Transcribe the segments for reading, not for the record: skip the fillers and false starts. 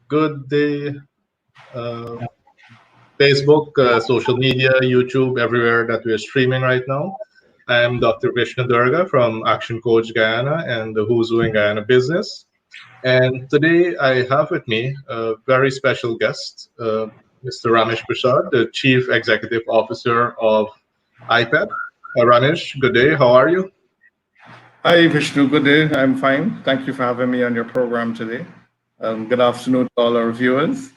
good day. Uh, Facebook, social media, YouTube, everywhere that we're streaming right now. I'm Dr. Vishnu Durga from Action Coach Guyana and the Who's Who in Guyana business. And today I have with me a very special guest, Mr. Ramesh Persaud, the Chief Executive Officer of iPad. Ramesh, good day. How are you? Hi, Vishnu. Good day. I'm fine. Thank you for having me on your program today. Good afternoon to all our viewers.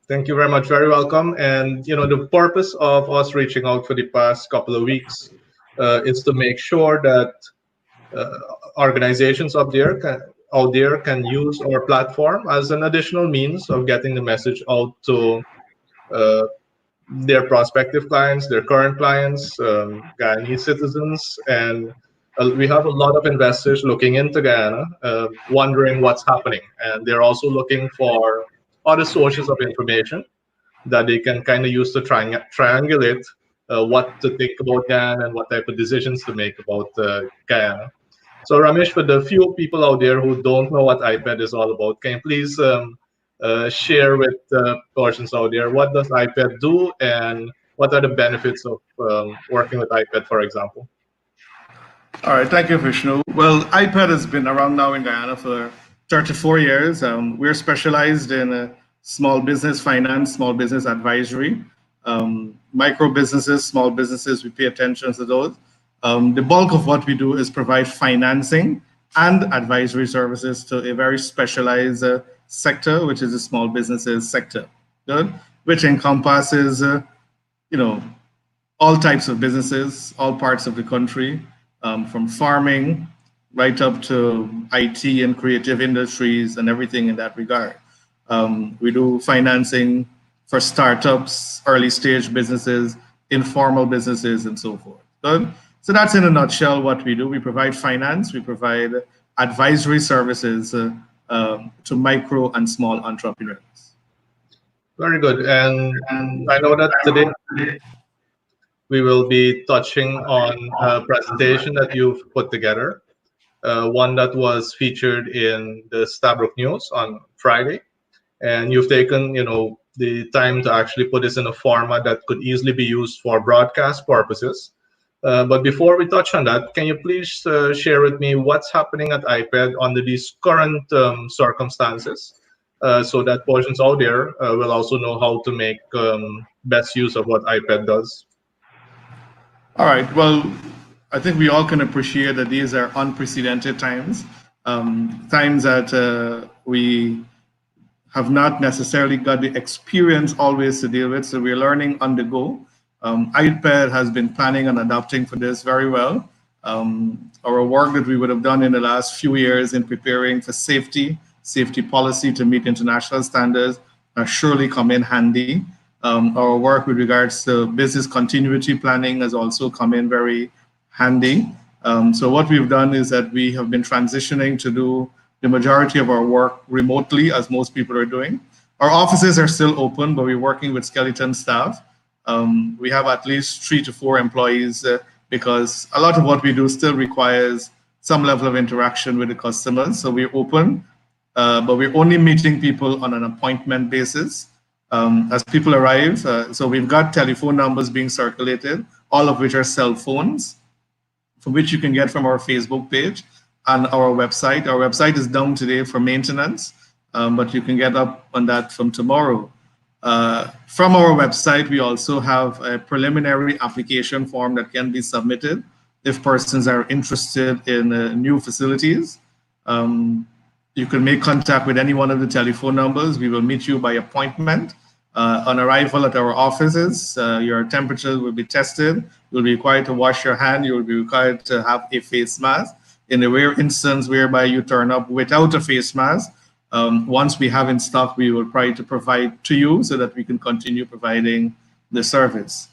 Thank you very much. Very welcome. And the purpose of us reaching out for the past couple of weeks is to make sure that uh, organizations out there can use our platform as an additional means of getting the message out to uh, their prospective clients, their current clients, Guyanese citizens, and we have a lot of investors looking into Guyana, wondering what's happening, and they're also looking for other sources of information that they can kind of use to triangulate what to think about Guyana and what type of decisions to make about Guyana. So, Ramesh, for the few people out there who don't know what iPad is all about, can you please share with persons out there what does iPad do and what are the benefits of working with iPad, for example? All right. Thank you, Vishnu. Well, iPad has been around now in Guyana for 34 years. We're specialized in small business finance, small business advisory, micro businesses, small businesses. We pay attention to those. The bulk of what we do is provide financing and advisory services to a very specialized sector, which is the small businesses sector, good, which encompasses, you know, all types of businesses, all parts of the country, from farming right up to IT and creative industries and everything in that regard. We do financing for startups, early stage businesses, informal businesses, and so forth. Good. So that's in a nutshell what we do. We provide finance, we provide advisory services to micro and small entrepreneurs. Very good. And I know that today we will be touching on a presentation that you've put together, one that was featured in the Stabrook News on Friday. And you've taken, the time to actually put this in a format that could easily be used for broadcast purposes. But before we touch on that, can you please share with me what's happening at iPad under these current circumstances, so that persons out there will also know how to make best use of what iPad does? All right. Well, I think we all can appreciate that these are unprecedented times, times that we have not necessarily got the experience always to deal with. So we're learning on the go. iPad has been planning and adapting for this very well. Our work that we would have done in the last few years in preparing for safety policy to meet international standards has surely come in handy. Our work with regards to business continuity planning has also come in very handy. So what we've done is that we have been transitioning to do the majority of our work remotely, as most people are doing. Our offices are still open, but we're working with skeleton staff. We have at least 3 to 4 employees because a lot of what we do still requires some level of interaction with the customers. So we're open, but we're only meeting people on an appointment basis as people arrive. So we've got telephone numbers being circulated, all of which are cell phones, from which you can get from our Facebook page and our website. Our website is down today for maintenance, but you can get up on that from tomorrow. From our website, we also have a preliminary application form that can be submitted if persons are interested in new facilities. You can make contact with any one of the telephone numbers. We will meet you by appointment. On arrival at our offices, your temperature will be tested. You'll be required to wash your hand. You will be required to have a face mask. In the rare instance whereby you turn up without a face mask, once we have in stock, we will try to provide to you so that we can continue providing the service.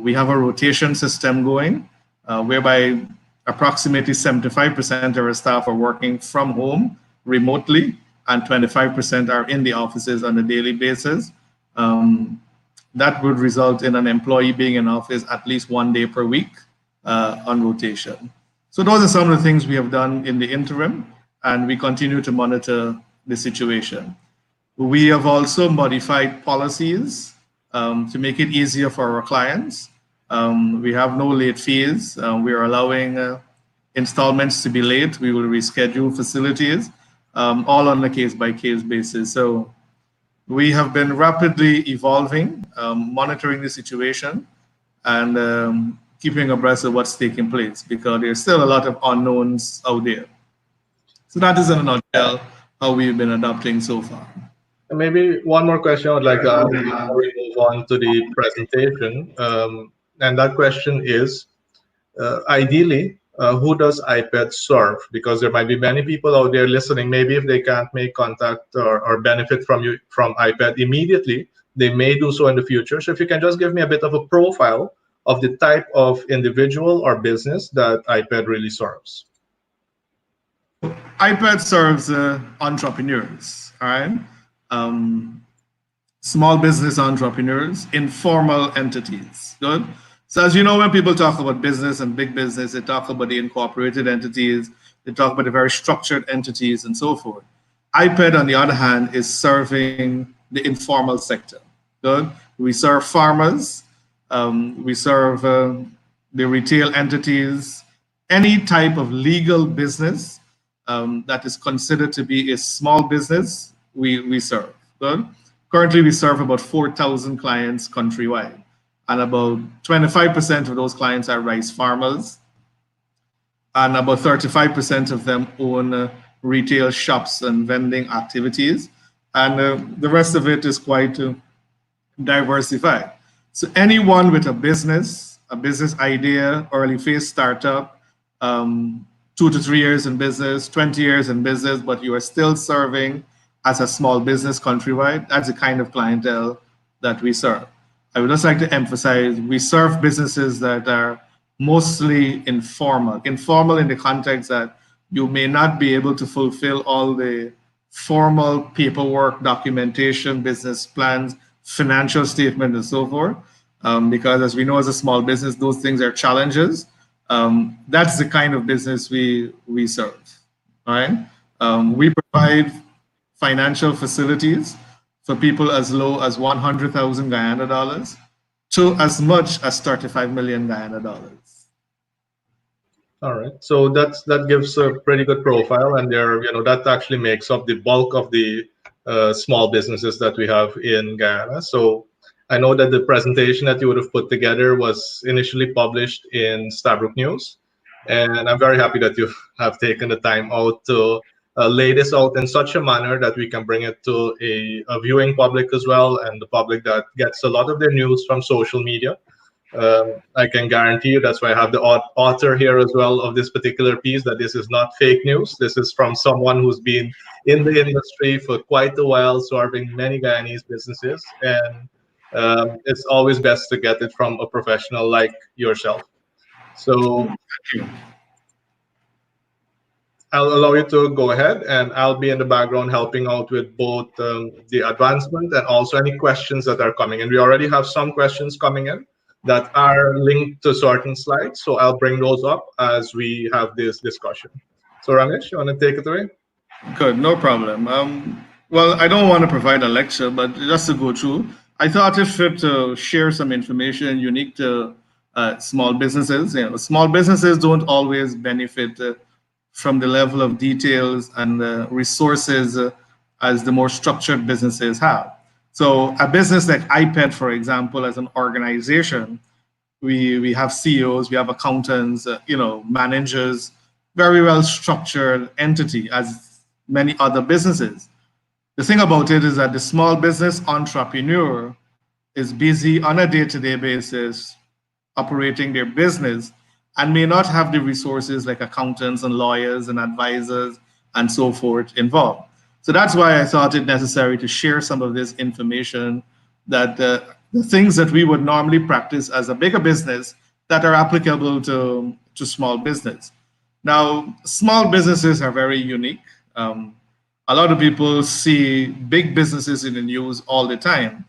We have a rotation system going, whereby approximately 75% of our staff are working from home remotely, and 25% are in the offices on a daily basis. That would result in an employee being in office at least 1 day per week on rotation. So those are some of the things we have done in the interim, and we continue to monitor the situation. We have also modified policies to make it easier for our clients. We have no late fees. We are allowing installments to be late. We will reschedule facilities, all on a case-by-case basis. So we have been rapidly evolving, monitoring the situation, and keeping abreast of what's taking place because there's still a lot of unknowns out there. So that is in a nutshell how we've been adapting so far. And maybe one more question I would like to ask before we move on to the presentation. And that question is, ideally, who does iPad serve? Because there might be many people out there listening. Maybe if they can't make contact or benefit from iPad immediately, they may do so in the future. So if you can just give me a bit of a profile of the type of individual or business that iPad really serves. iPad serves entrepreneurs, all right? Small business entrepreneurs, informal entities, good? So as you know, when people talk about business and big business, they talk about the incorporated entities, they talk about the very structured entities and so forth. iPad, on the other hand, is serving the informal sector, good? We serve farmers, we serve the retail entities, any type of legal business that is considered to be a small business, we serve. Good. Currently, we serve about 4,000 clients countrywide, and about 25% of those clients are rice farmers, and about 35% of them own retail shops and vending activities, and the rest of it is quite diversified. So anyone with a business idea, early phase startup, 2 to 3 years in business, 20 years in business, but you are still serving as a small business countrywide, that's the kind of clientele that we serve. I would just like to emphasize, we serve businesses that are mostly informal. Informal in the context that you may not be able to fulfill all the formal paperwork, documentation, business plans, financial statement, and so forth. Because as we know, as a small business, those things are challenges. That's the kind of business we serve. All right. We provide financial facilities for people as low as 100,000 Guyana dollars to as much as 35 million Guyana dollars. All right, so that gives a pretty good profile, and that actually makes up the bulk of the small businesses that we have in Guyana. So I know that the presentation that you would have put together was initially published in Stabrook News, and I'm very happy that you have taken the time out to lay this out in such a manner that we can bring it to a viewing public as well, and the public that gets a lot of their news from social media. I can guarantee you, that's why I have the author here as well of this particular piece, that this is not fake news. This is from someone who's been in the industry for quite a while, serving many Guyanese businesses, and it's always best to get it from a professional like yourself. So I'll allow you to go ahead, and I'll be in the background helping out with both the advancement and also any questions that are coming in. We already have some questions coming in that are linked to certain slides, so I'll bring those up as we have this discussion. So Ramesh, you want to take it away? Good, no problem. Well, I don't want to provide a lecture, but just to go through, I thought it fit to share some information unique to small businesses. Small businesses don't always benefit from the level of details and resources as the more structured businesses have. So a business like iPad, for example, as an organization, we have CEOs, we have accountants, managers, very well structured entity as many other businesses. The thing about it is that the small business entrepreneur is busy on a day-to-day basis operating their business and may not have the resources like accountants and lawyers and advisors and so forth involved. So that's why I thought it necessary to share some of this information, that the things that we would normally practice as a bigger business that are applicable to small business. Now, small businesses are very unique. A lot of people see big businesses in the news all the time,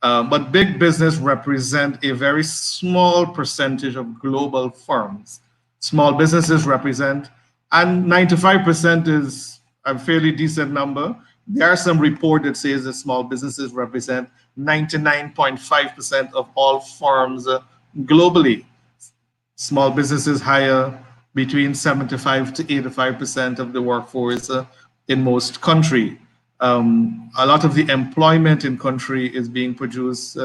but big business represent a very small percentage of global firms. Small businesses represent, and 95% is a fairly decent number, There are some report that says that small businesses represent 99.5% of all firms globally. Small businesses hire between 75 to 85% of the workforce in most country. A lot of the employment in country is being produced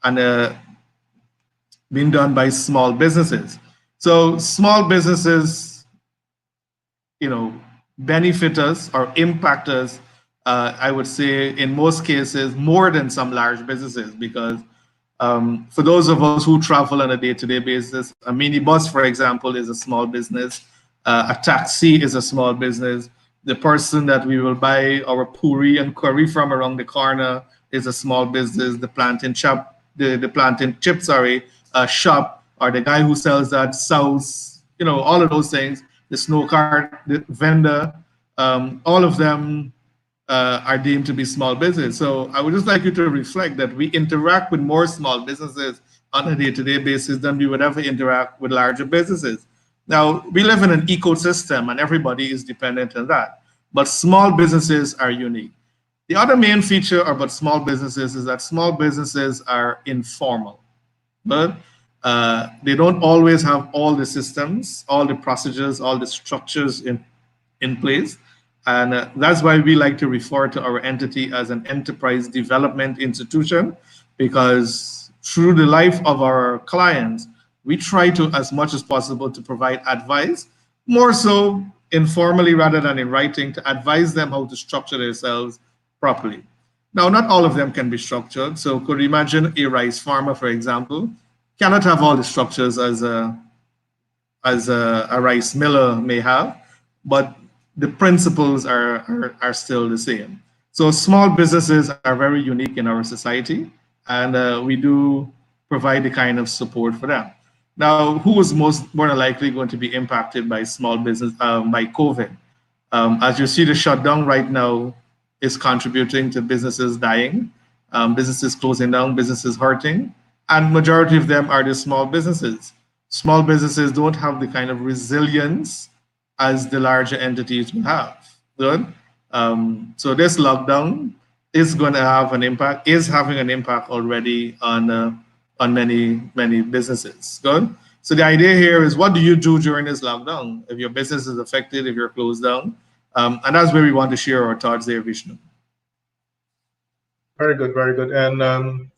and being done by small businesses. So small businesses, benefit us or impact us, I would say in most cases more than some large businesses, because for those of us who travel on a day-to-day basis, a minibus, for example, is a small business. A taxi is a small business. The person that we will buy our puri and curry from around the corner is a small business. The plantain shop, the plantain chip, shop, or the guy who sells that sauce, all of those things. The snow cart, the vendor, all of them are deemed to be small business. So I would just like you to reflect that we interact with more small businesses on a day-to-day basis than we would ever interact with larger businesses. Now, we live in an ecosystem and everybody is dependent on that, but small businesses are unique. The other main feature about small businesses is that small businesses are informal, but they don't always have all the systems, all the procedures, all the structures in place. And that's why we like to refer to our entity as an enterprise development institution, because through the life of our clients, we try to, as much as possible, to provide advice, more so informally rather than in writing, to advise them how to structure themselves properly. Now, not all of them can be structured. So could you imagine a rice farmer, for example, cannot have all the structures as a rice miller may have, but the principles are still the same. So small businesses are very unique in our society, and we do provide the kind of support for them. Now, who is more than likely going to be impacted by small business by COVID? As you see, the shutdown right now is contributing to businesses dying, businesses closing down, businesses hurting, and majority of them are the small businesses. Small businesses don't have the kind of resilience as the larger entities will have. Good. So this lockdown is going to have an impact, is having an impact already on many businesses. Good. So the idea here is, what do you do during this lockdown if your business is affected, if you're closed down? And that's where we want to share our thoughts there, Vishnu. Very good, very good. And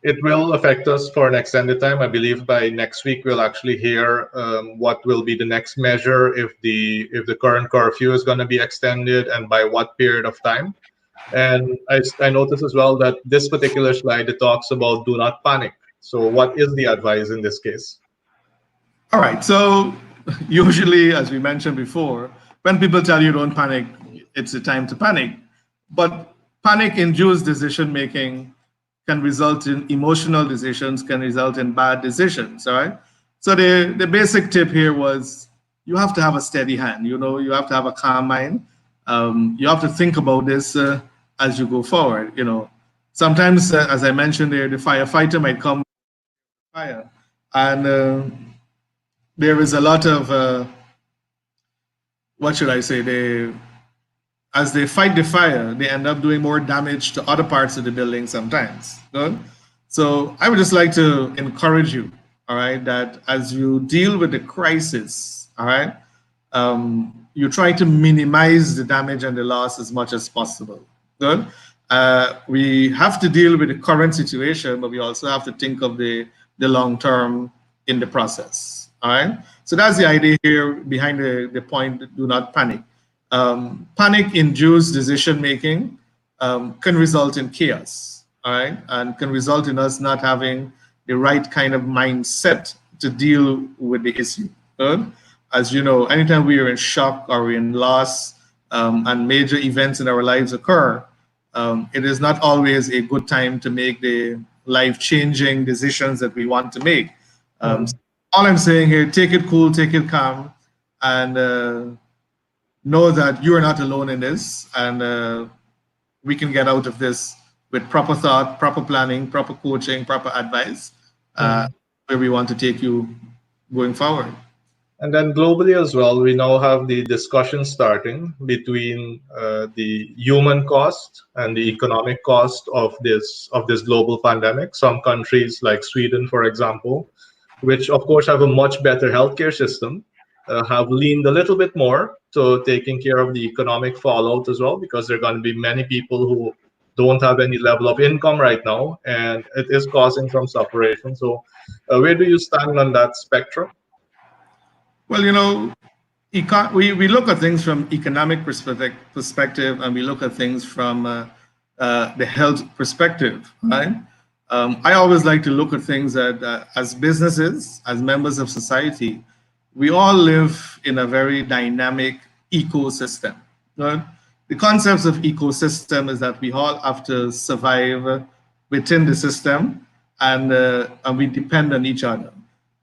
it will affect us for an extended time. I believe by next week we'll actually hear what will be the next measure, if the current curfew is going to be extended and by what period of time. And I noticed as well that this particular slide, it talks about do not panic. So what is the advice in this case? All right. So usually, as we mentioned before, when people tell you don't panic, it's the time to panic. But panic-induced decision making can result in emotional decisions, can result in bad decisions. All right. So the basic tip here was, you have to have a steady hand. You have to have a calm mind. You have to think about this as you go forward. Sometimes, as I mentioned there, the firefighter might come with fire, and there is a lot of what should I say? As they fight the fire, they end up doing more damage to other parts of the building sometimes. Good? So I would just like to encourage you, all right, that as you deal with the crisis, all right, you try to minimize the damage and the loss as much as possible. Good? We have to deal with the current situation, but we also have to think of the long term in the process. All right. So that's the idea here behind the point, do not panic. Panic-induced decision making can result in chaos, all right, and can result in us not having the right kind of mindset to deal with the issue. Good? As you know, anytime we are in shock or in loss and major events in our lives occur, it is not always a good time to make the life-changing decisions that we want to make. So all I'm saying here, take it cool, take it calm, and know that you are not alone in this, and we can get out of this with proper thought, proper planning, proper coaching, proper advice, where we want to take you going forward. And then globally as well, we now have the discussion starting between the human cost and the economic cost of this global pandemic. Some countries like Sweden, for example, which of course have a much better healthcare system, have leaned a little bit more to taking care of the economic fallout as well, because there are going to be many people who don't have any level of income right now, and it is causing some separation. So, where do you stand on that spectrum? Well, we look at things from economic perspective, and we look at things from the health perspective, right? I always like to look at things that as businesses, as members of society, we all live in a very dynamic ecosystem. Right? The concepts of ecosystem is that we all have to survive within the system, and we depend on each other.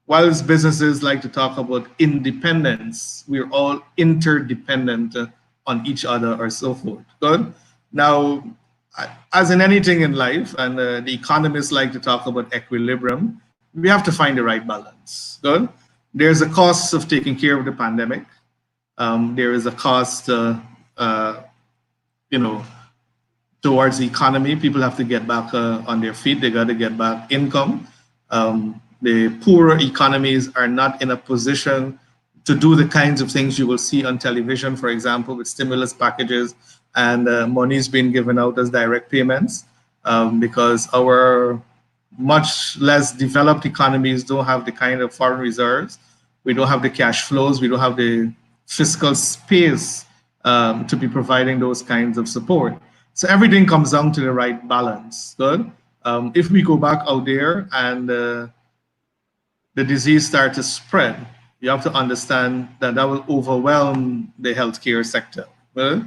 Whilst businesses like to talk about independence, we're all interdependent on each other or so forth. Good. Now, as in anything in life, and the economists like to talk about equilibrium, we have to find the right balance. Good. There's a cost of taking care of the pandemic. There is a cost, towards the economy. People have to get back on their feet. They got to get back income. The poorer economies are not in a position to do the kinds of things you will see on television, for example, with stimulus packages and money is being given out as direct payments, because our much less developed economies don't have the kind of foreign reserves. We don't have the cash flows. We don't have the fiscal space to be providing those kinds of support. So everything comes down to the right balance. Good. If we go back out there and the disease starts to spread, you have to understand that that will overwhelm the healthcare sector. Well,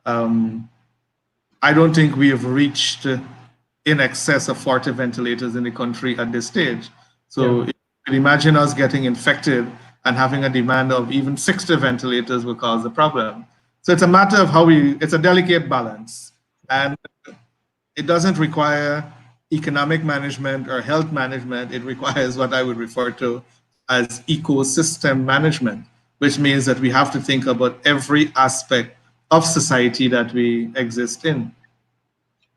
I don't think we have reached in excess of 40 ventilators in the country at this stage. So if you could imagine us getting infected and having a demand of even 60 ventilators will cause a problem. So it's a matter of it's a delicate balance. And it doesn't require economic management or health management. It requires what I would refer to as ecosystem management, which means that we have to think about every aspect of society that we exist in.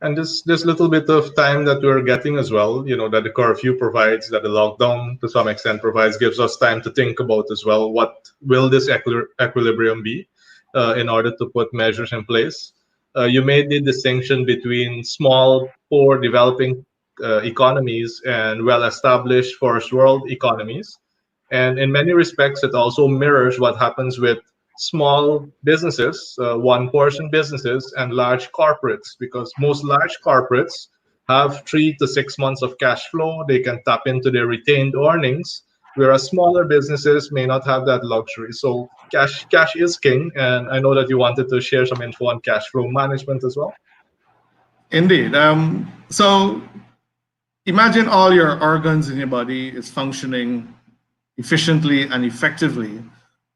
And this little bit of time that we're getting as well, that the curfew provides, that the lockdown to some extent provides, gives us time to think about as well, what will this equilibrium be in order to put measures in place. You made the distinction between small, poor, developing economies and well-established first world economies. And in many respects, it also mirrors what happens with small businesses, one-person businesses, and large corporates, because most large corporates have 3 to 6 months of cash flow. They can tap into their retained earnings, whereas smaller businesses may not have that luxury. So cash is king, and I know that you wanted to share some info on cash flow management as well. Indeed. So imagine all your organs in your body is functioning efficiently and effectively,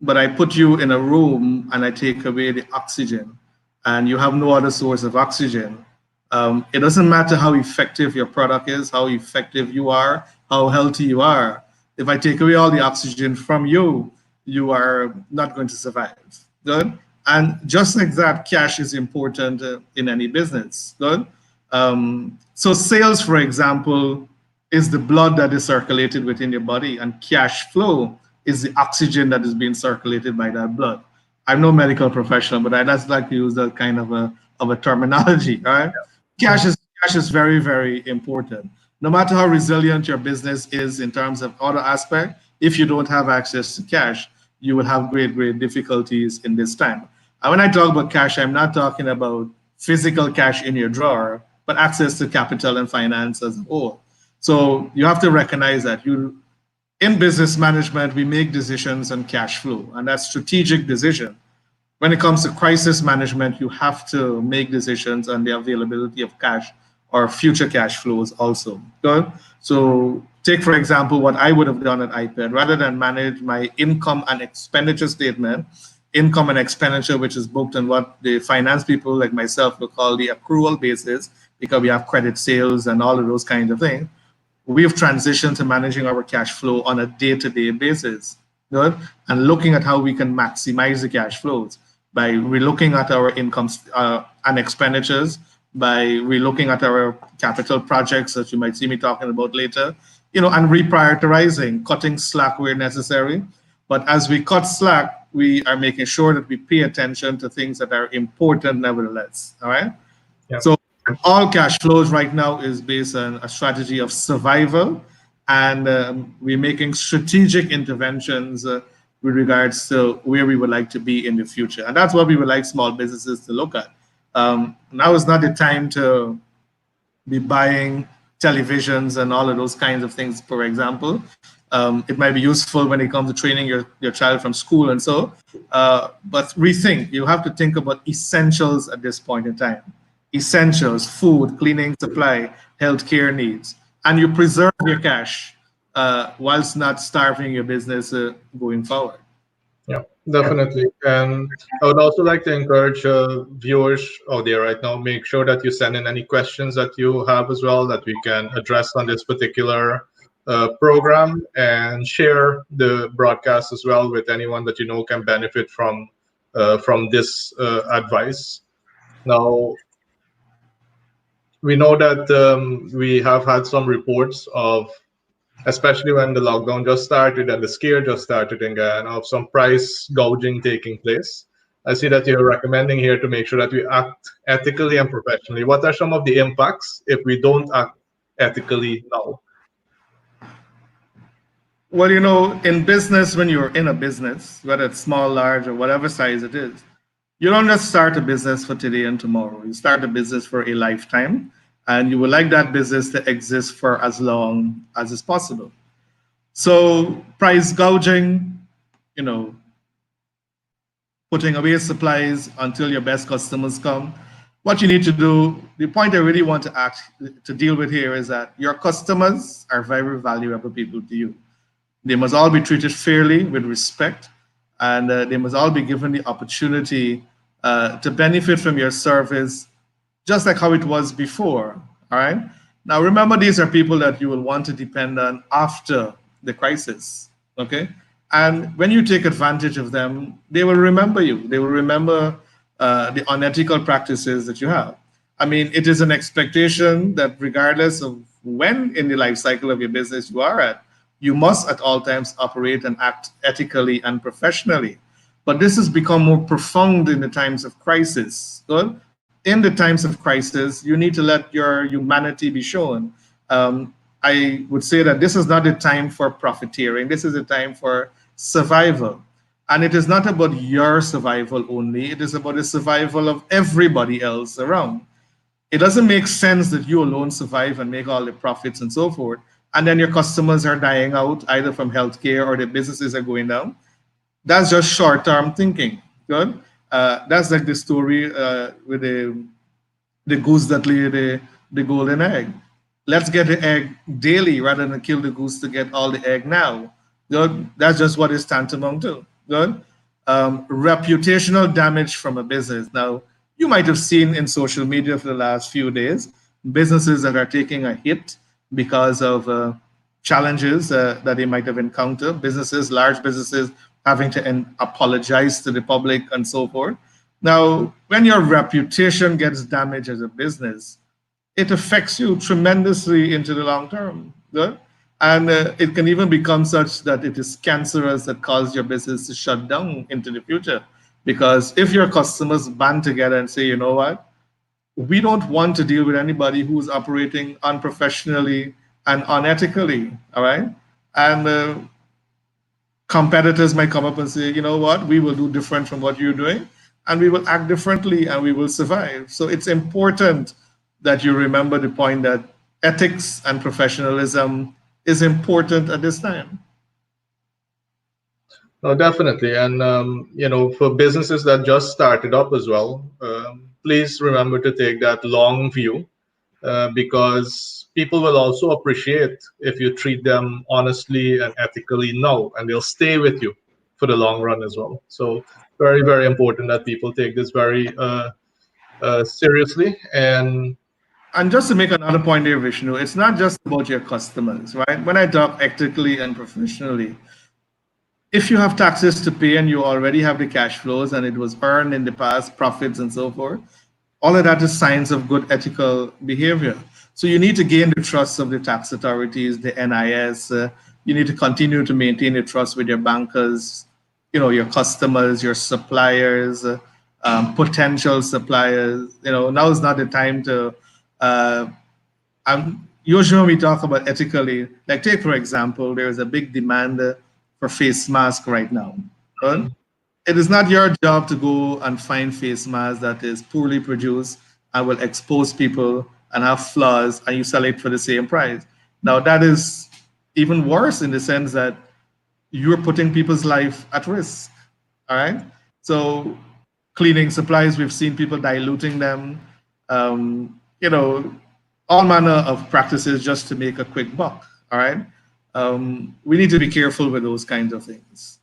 but I put you in a room and I take away the oxygen and you have no other source of oxygen. It doesn't matter how effective your product is, how effective you are, how healthy you are. If I take away all the oxygen from you, you are not going to survive. Good. And just like that, cash is important in any business. Good. So sales, for example, is the blood that is circulated within your body, and cash flow is the oxygen that is being circulated by that blood. I'm no medical professional, but I just like to use that kind of a terminology. All right. Cash is very, very important. No matter how resilient your business is in terms of other aspects, if you don't have access to cash, you will have great, great difficulties in this time. And when I talk about cash, I'm not talking about physical cash in your drawer, but access to capital and finance as a whole. So you have to recognize that in business management, we make decisions on cash flow, and that's strategic decision. When it comes to crisis management, you have to make decisions on the availability of cash or future cash flows also. Good? So take, for example, what I would have done at iPad. Rather than manage my income and expenditure statement, income and expenditure, which is booked on what the finance people like myself will call the accrual basis, because we have credit sales and all of those kinds of things, we've transitioned to managing our cash flow on a day-to-day basis. good, and looking at how we can maximize the cash flows by relooking at our incomes and expenditures, by relooking at our capital projects that you might see me talking about later, and reprioritizing, cutting slack where necessary. But as we cut slack, we are making sure that we pay attention to things that are important nevertheless. All right. Yeah. So all cash flows right now is based on a strategy of survival, and we're making strategic interventions with regards to where we would like to be in the future. And that's what we would like small businesses to look at. Now is not the time to be buying televisions and all of those kinds of things, for example. It might be useful when it comes to training your child from school and so, but rethink. You have to think about essentials at this point in time. Essentials, food, cleaning, supply, healthcare needs. And you preserve your cash whilst not starving your business going forward. Yeah, definitely. And I would also like to encourage viewers out there right now, make sure that you send in any questions that you have as well that we can address on this particular program, and share the broadcast as well with anyone that you know can benefit from this advice. Now, we know that we have had some reports of, especially when the lockdown just started and the scare just started again, of some price gouging taking place. I see that you're recommending here to make sure that we act ethically and professionally. What are some of the impacts if we don't act ethically now? Well, in business, when you're in a business, whether it's small, large, or whatever size it is, you don't just start a business for today and tomorrow. You start a business for a lifetime, and you would like that business to exist for as long as is possible. So price gouging, you know, putting away supplies until your best customers come. What you need to do, the point I really want to deal with here is that your customers are very valuable people to you. They must all be treated fairly with respect, and they must all be given the opportunity to benefit from your service, just like how it was before. All right. Now, remember, these are people that you will want to depend on after the crisis. Okay. And when you take advantage of them, they will remember you. They will remember the unethical practices that you have. I mean, it is an expectation that regardless of when in the life cycle of your business you are at, you must at all times operate and act ethically and professionally. But this has become more profound in the times of crisis. Good? In the times of crisis, you need to let your humanity be shown. I would say that this is not a time for profiteering. This is a time for survival. And it is not about your survival only. It is about the survival of everybody else around. It doesn't make sense that you alone survive and make all the profits and so forth, and then your customers are dying out either from healthcare or their businesses are going down. That's just short-term thinking. Good. That's like the story with the goose that laid the golden egg. Let's get the egg daily rather than kill the goose to get all the egg now. Good. That's just what it's tantamount to. Good. Reputational damage from a business. Now, you might have seen in social media for the last few days businesses that are taking a hit because of challenges that they might have encountered. Businesses, large businesses, having to apologize to the public and so forth. Now, when your reputation gets damaged as a business, it affects you tremendously into the long term. Good? And it can even become such that it is cancerous that causes your business to shut down into the future. Because if your customers band together and say, you know what, we don't want to deal with anybody who's operating unprofessionally and unethically, all right? And competitors might come up and say, you know what, we will do different from what you're doing, and we will act differently and we will survive. So it's important that you remember the point that ethics and professionalism is important at this time. No, definitely. And, for businesses that just started up as well, please remember to take that long view, because people will also appreciate if you treat them honestly and ethically now, and they'll stay with you for the long run as well. So very, very important that people take this very seriously. And just to make another point there, Vishnu, it's not just about your customers, right? When I talk ethically and professionally, if you have taxes to pay and you already have the cash flows and it was earned in the past, profits and so forth, all of that is signs of good ethical behavior. So you need to gain the trust of the tax authorities, the NIS. You need to continue to maintain the trust with your bankers, your customers, your suppliers, potential suppliers. Now is not the time to. Usually when we talk about ethically, like take for example, there is a big demand for face mask right now. Right? It is not your job to go and find face mask that is poorly produced and will expose people and have flaws, and you sell it for the same price. Now that is even worse in the sense that you're putting people's life at risk. All right. So cleaning supplies, we've seen people diluting them. You know, all manner of practices just to make a quick buck. All right. We need to be careful with those kinds of things.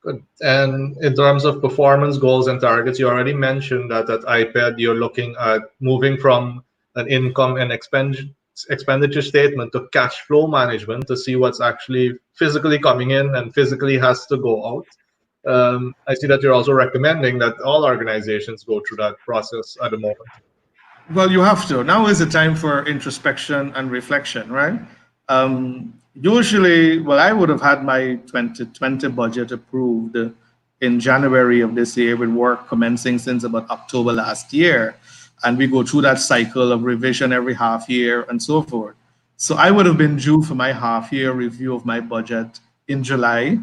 Good. And in terms of performance goals and targets, you already mentioned that at iPad you're looking at moving from an income and expenditure statement to cash flow management to see what's actually physically coming in and physically has to go out. I see that you're also recommending that all organizations go through that process at the moment. Well, you have to. Now is the time for introspection and reflection, right? Usually, well, I would have had my 2020 budget approved in January of this year with work commencing since about October last year. And we go through that cycle of revision every half year and so forth. So I would have been due for my half year review of my budget in July,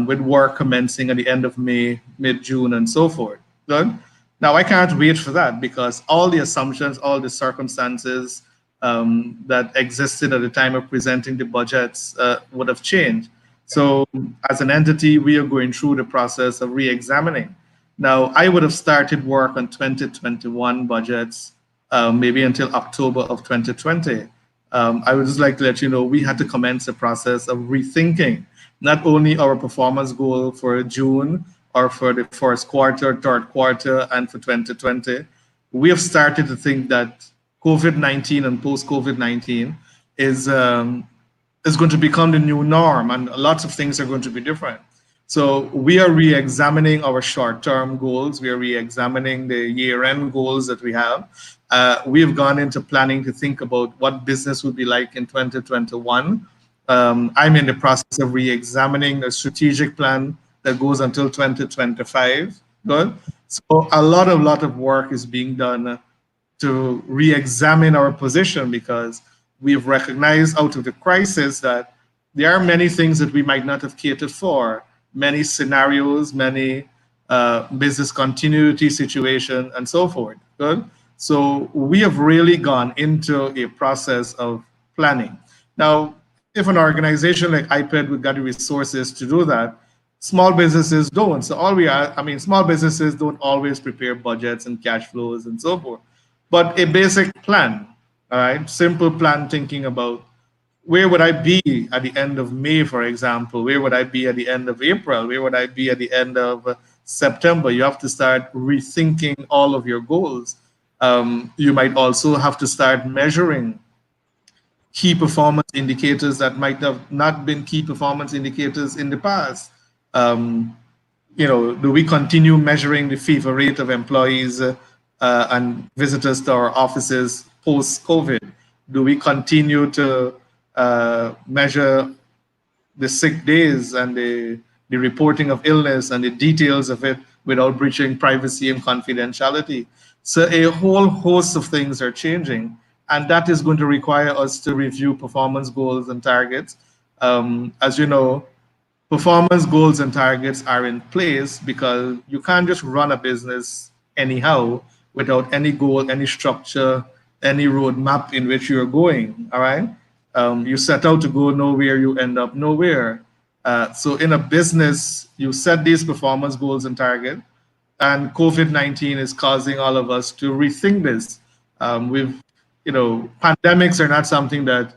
with work commencing at the end of May, mid June, and so forth. Good. Now I can't wait for that because all the assumptions, all the circumstances that existed at the time of presenting the budgets would have changed. So as an entity, we are going through the process of re-examining. Now I would have started work on 2021 budgets maybe until October of 2020. I would just like to let you know we had to commence a process of rethinking not only our performance goal for June or for the first quarter, third quarter, and for 2020. We have started to think that COVID-19 and post-COVID-19 is going to become the new norm, and lots of things are going to be different. So we are re-examining our short-term goals. We are re-examining the year-end goals that we have. We have gone into planning to think about what business would be like in 2021. I'm in the process of re-examining a strategic plan that goes until 2025. Good. So a lot of work is being done to re-examine our position because we've recognized out of the crisis that there are many things that we might not have catered for, many scenarios, many business continuity situation, and so forth. Good. So we have really gone into a process of planning. Now, if an organization like iPad would got the resources to do that, small businesses don't. So small businesses don't always prepare budgets and cash flows and so forth. But a basic plan, all right, simple plan thinking about where would I be at the end of May, for example? Where would I be at the end of April? Where would I be at the end of September? You have to start rethinking all of your goals. You might also have to start measuring key performance indicators that might have not been key performance indicators in the past. Do we continue measuring the fever rate of employees and visitors to our offices post-COVID? Do we continue to measure the sick days and the reporting of illness and the details of it without breaching privacy and confidentiality? So a whole host of things are changing, and that is going to require us to review performance goals and targets. As you know, performance goals and targets are in place because you can't just run a business anyhow without any goal, any structure, any roadmap in which you're going. All right. You set out to go nowhere, you end up nowhere. So in a business, you set these performance goals and targets, and COVID-19 is causing all of us to rethink this. Pandemics are not something that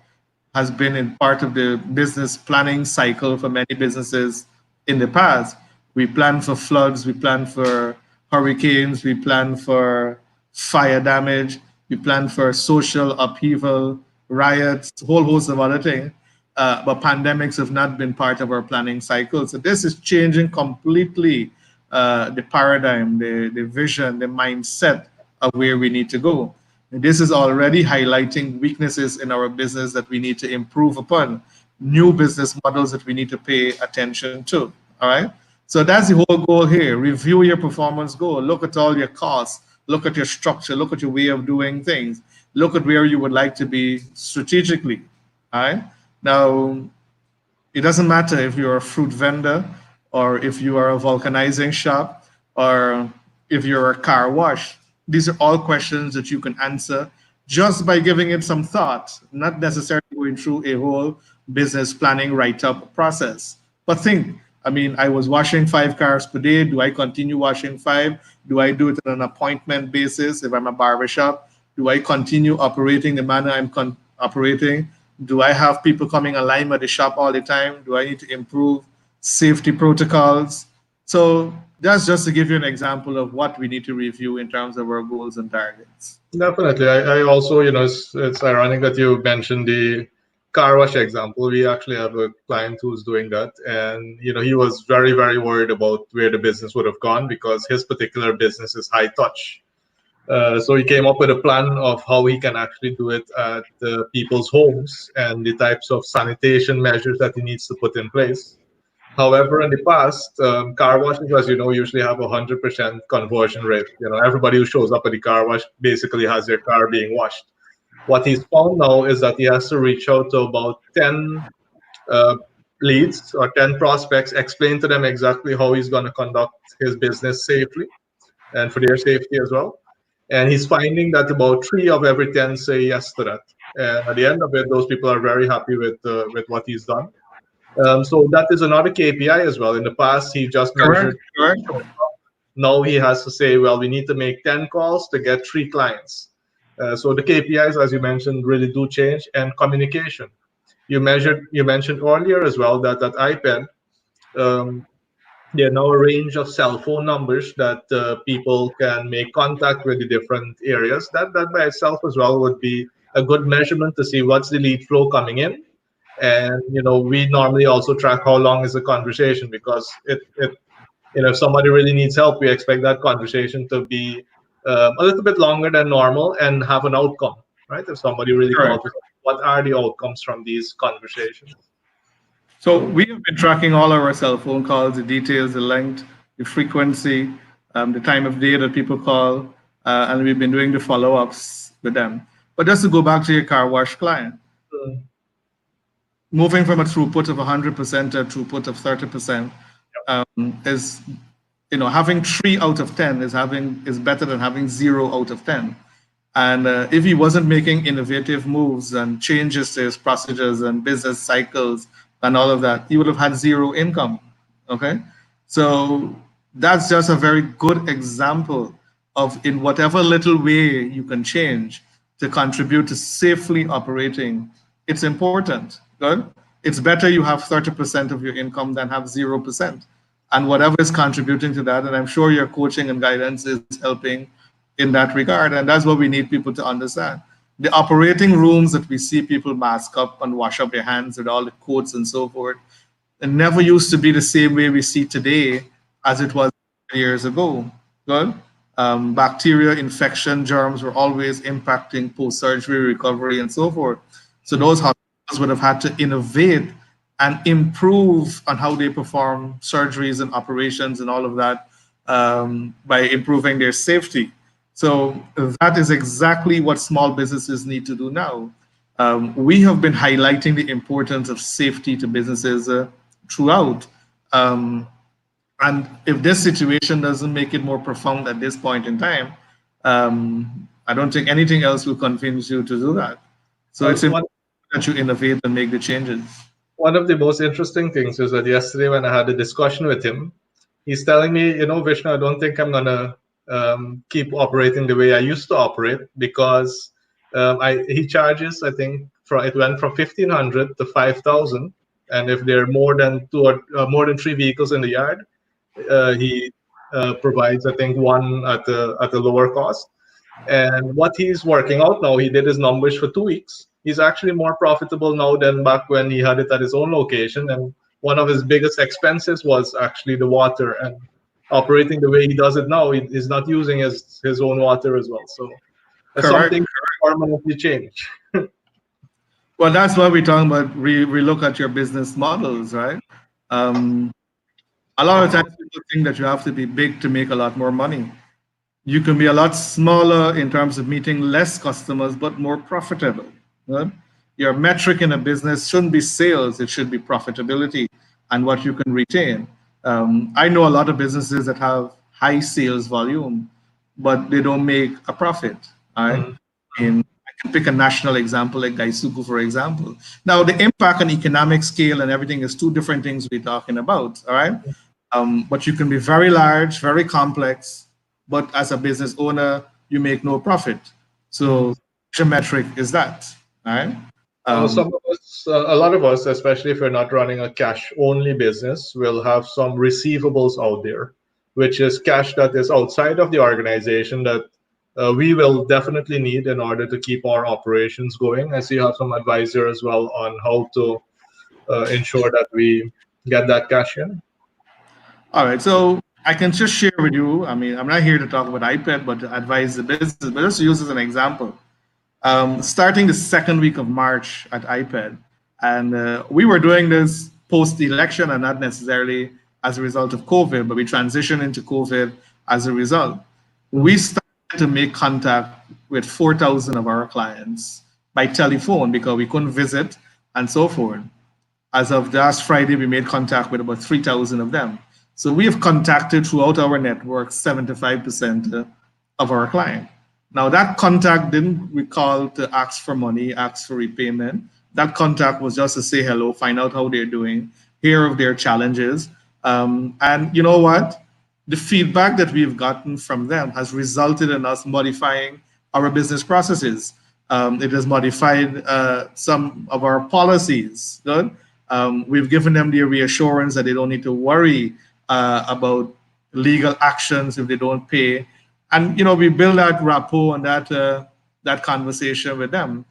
has been in part of the business planning cycle for many businesses in the past. We plan for floods, we plan for hurricanes, we plan for fire damage, we plan for social upheaval, riots, a whole host of other things. but pandemics have not been part of our planning cycle. So this is changing completely the paradigm, the vision, the mindset of where we need to go. And this is already highlighting weaknesses in our business that we need to improve upon, new business models that we need to pay attention to. All right. So that's the whole goal here. Review your performance goal. Look at all your costs. Look at your structure. Look at your way of doing things. Look at where you would like to be strategically. All right. Now, it doesn't matter if you're a fruit vendor or if you are a vulcanizing shop or if you're a car wash. These are all questions that you can answer just by giving it some thought, not necessarily going through a whole business planning write-up process. But think, I mean, I was washing 5 cars per day. Do I continue washing 5? Do I do it on an appointment basis if I'm a barbershop? Do I continue operating the manner I'm operating? Do I have people coming online at the shop all the time? Do I need to improve safety protocols? So that's just to give you an example of what we need to review in terms of our goals and targets. Definitely. I also, it's ironic that you mentioned the car wash example. We actually have a client who's doing that. And, he was very, very worried about where the business would have gone because his particular business is high touch. So he came up with a plan of how he can actually do it at people's homes and the types of sanitation measures that he needs to put in place. However, in the past, car washes, as you know, usually have a 100% conversion rate. Everybody who shows up at the car wash basically has their car being washed. What he's found now is that he has to reach out to about 10 uh, leads or 10 prospects, explain to them exactly how he's going to conduct his business safely and for their safety as well. And he's finding that about 3 of every 10 say yes to that. And at the end of it, those people are very happy with what he's done. So that is another KPI as well. In the past, he just Correct, measured. correct. Now he has to say, well, we need to make 10 calls to get 3 clients. So the KPIs, as you mentioned, really do change. And communication. You mentioned earlier as well that at IPED, there are now a range of cell phone numbers that people can make contact with the different areas. That by itself as well would be a good measurement to see what's the lead flow coming in. And we normally also track how long is the conversation because if somebody really needs help, we expect that conversation to be a little bit longer than normal and have an outcome, right? If somebody really calls, Correct. what are the outcomes from these conversations? So we have been tracking all our cell phone calls, the details, the length, the frequency, the time of day that people call, and we've been doing the follow-ups with them. But just to go back to your car wash client, Mm, moving from a throughput of 100% to a throughput of 30% is, having 3 out of 10 is better than having 0 out of 10. And if he wasn't making innovative moves and changes to his procedures and business cycles and all of that, he would have had 0 income. Okay. So that's just a very good example of in whatever little way you can change to contribute to safely operating. It's important. Good. It's better you have 30% of your income than have 0%. And whatever is contributing to that, and I'm sure your coaching and guidance is helping in that regard. And that's what we need people to understand. The operating rooms that we see people mask up and wash up their hands with all the coats and so forth, it never used to be the same way we see today as it was years ago. Good. Bacteria, infection, germs were always impacting post-surgery recovery and so forth. So those hospitals would have had to innovate and improve on how they perform surgeries and operations and all of that by improving their safety. So that is exactly what small businesses need to do now. We have been highlighting the importance of safety to businesses throughout. And if this situation doesn't make it more profound at this point in time, I don't think anything else will convince you to do that. So it's One, important that you innovate and make the changes. one of the most interesting things is that yesterday when I had a discussion with him, he's telling me, Vishnu, I don't think I'm gonna keep operating the way I used to operate because he charges, I think, it went from 1,500 to 5,000, and if there are more than 3 vehicles in the yard, he provides, I think, one at a lower cost. And what he's working out now, he did his numbers for 2 weeks. he's actually more profitable now than back when he had it at his own location. And one of his biggest expenses was actually the water. And operating the way he does it now, he's not using his own water as well. So Correct. something permanently change. Well, that's why we're talking about relook at your business models, right? Um, a lot of times people think that you have to be big to make a lot more money. You can be a lot smaller in terms of meeting less customers, but more profitable. Right? Your metric in a business shouldn't be sales, it should be profitability and what you can retain. I know a lot of businesses that have high sales volume, but they don't make a profit. All right. Mhm. In I can pick a national example like Gaisuku, for example. Now, the impact on economic scale and everything is two different things we're talking about. All right. But you can be very large, very complex, but as a business owner, you make no profit. So, your metric is that. All right. Some of us, a lot of us, especially if we're not running a cash only business, will have some receivables out there, which is cash that is outside of the organization that we will definitely need in order to keep our operations going. I see you have some advice here as well on how to ensure that we get that cash in. All right, so I can just share with you. I mean, I'm not here to talk about iPad, but to advise the business. But just to use as an example, starting the second week of March at iPad, and we were doing this post-election and not necessarily as a result of COVID, but we transitioned into COVID as a result. We started to make contact with 4,000 of our clients by telephone because we couldn't visit and so forth. As of last Friday, we made contact with about 3,000 of them. So we have contacted throughout our network 75% of our client. Now that contact didn't recall to ask for money, ask for repayment. That contact was just to say hello, find out how they're doing, hear of their challenges. And you know what? The feedback that we've gotten from them has resulted in us modifying our business processes. It has modified some of our policies. Good. We've given them the reassurance that they don't need to worry about legal actions if they don't pay, and we build that rapport and that conversation with them.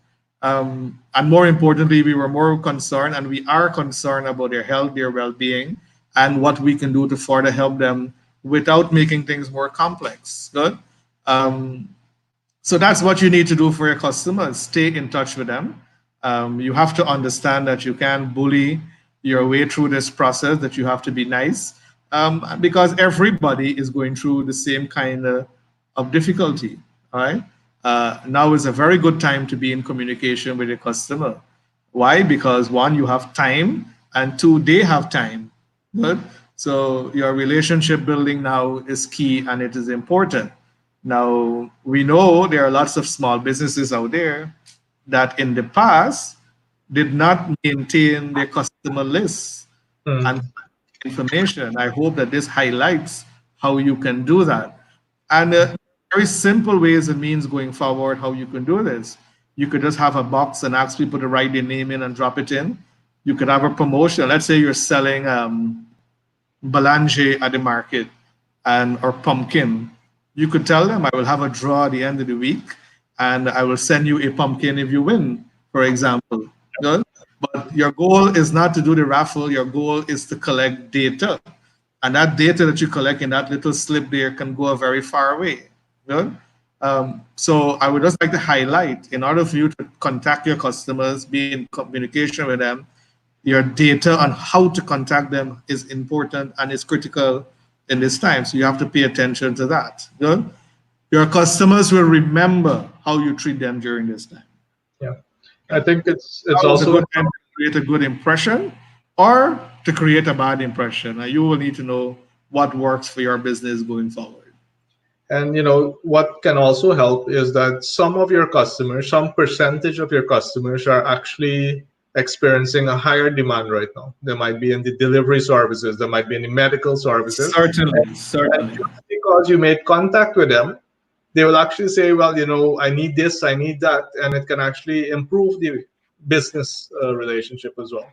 And more importantly, we were more concerned, and we are concerned about their health, their well-being, and what we can do to further help them without making things more complex. Good. So that's what you need to do for your customers. Stay in touch with them. You have to understand that you can't bully your way through this process, that you have to be nice, because everybody is going through the same kind of difficulty. All right. Now is a very good time to be in communication with your customer. Why? Because one, you have time, and two, they have time. Good. So your relationship building now is key, and it is important. Now, we know there are lots of small businesses out there that in the past did not maintain their customer lists and information. I hope that this highlights how you can do that. And very simple ways and means going forward how you can do this. You could just have a box and ask people to write their name in and drop it in. You could have a promotion. Let's say you're selling Belanger at the market or pumpkin. You could tell them, I will have a draw at the end of the week and I will send you a pumpkin if you win, for example. Good? But your goal is not to do the raffle. Your goal is to collect data. And that data that you collect in that little slip there can go a very far way. Good? So I would just like to highlight, in order for you to contact your customers, be in communication with them, your data on how to contact them is important and is critical in this time. So you have to pay attention to that. Good? Your customers will remember how you treat them during this time. Yeah, I think it's It's a also good time to create a good impression or to create a bad impression. And you will need to know what works for your business going forward. And what can also help is that some of your customers, some percentage of your customers are actually experiencing a higher demand right now. They might be in the delivery services, they might be in the medical services. Certainly, And certainly. just because you made contact with them, they will actually say, well, I need this, I need that, and it can actually improve the business relationship as well.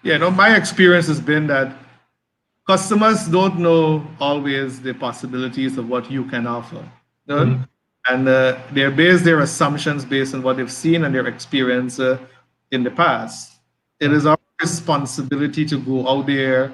Yeah, no, my experience has been that customers don't know always the possibilities of what you can offer. Good? And they base their assumptions based on what they've seen and their experience in the past. It is our responsibility to go out there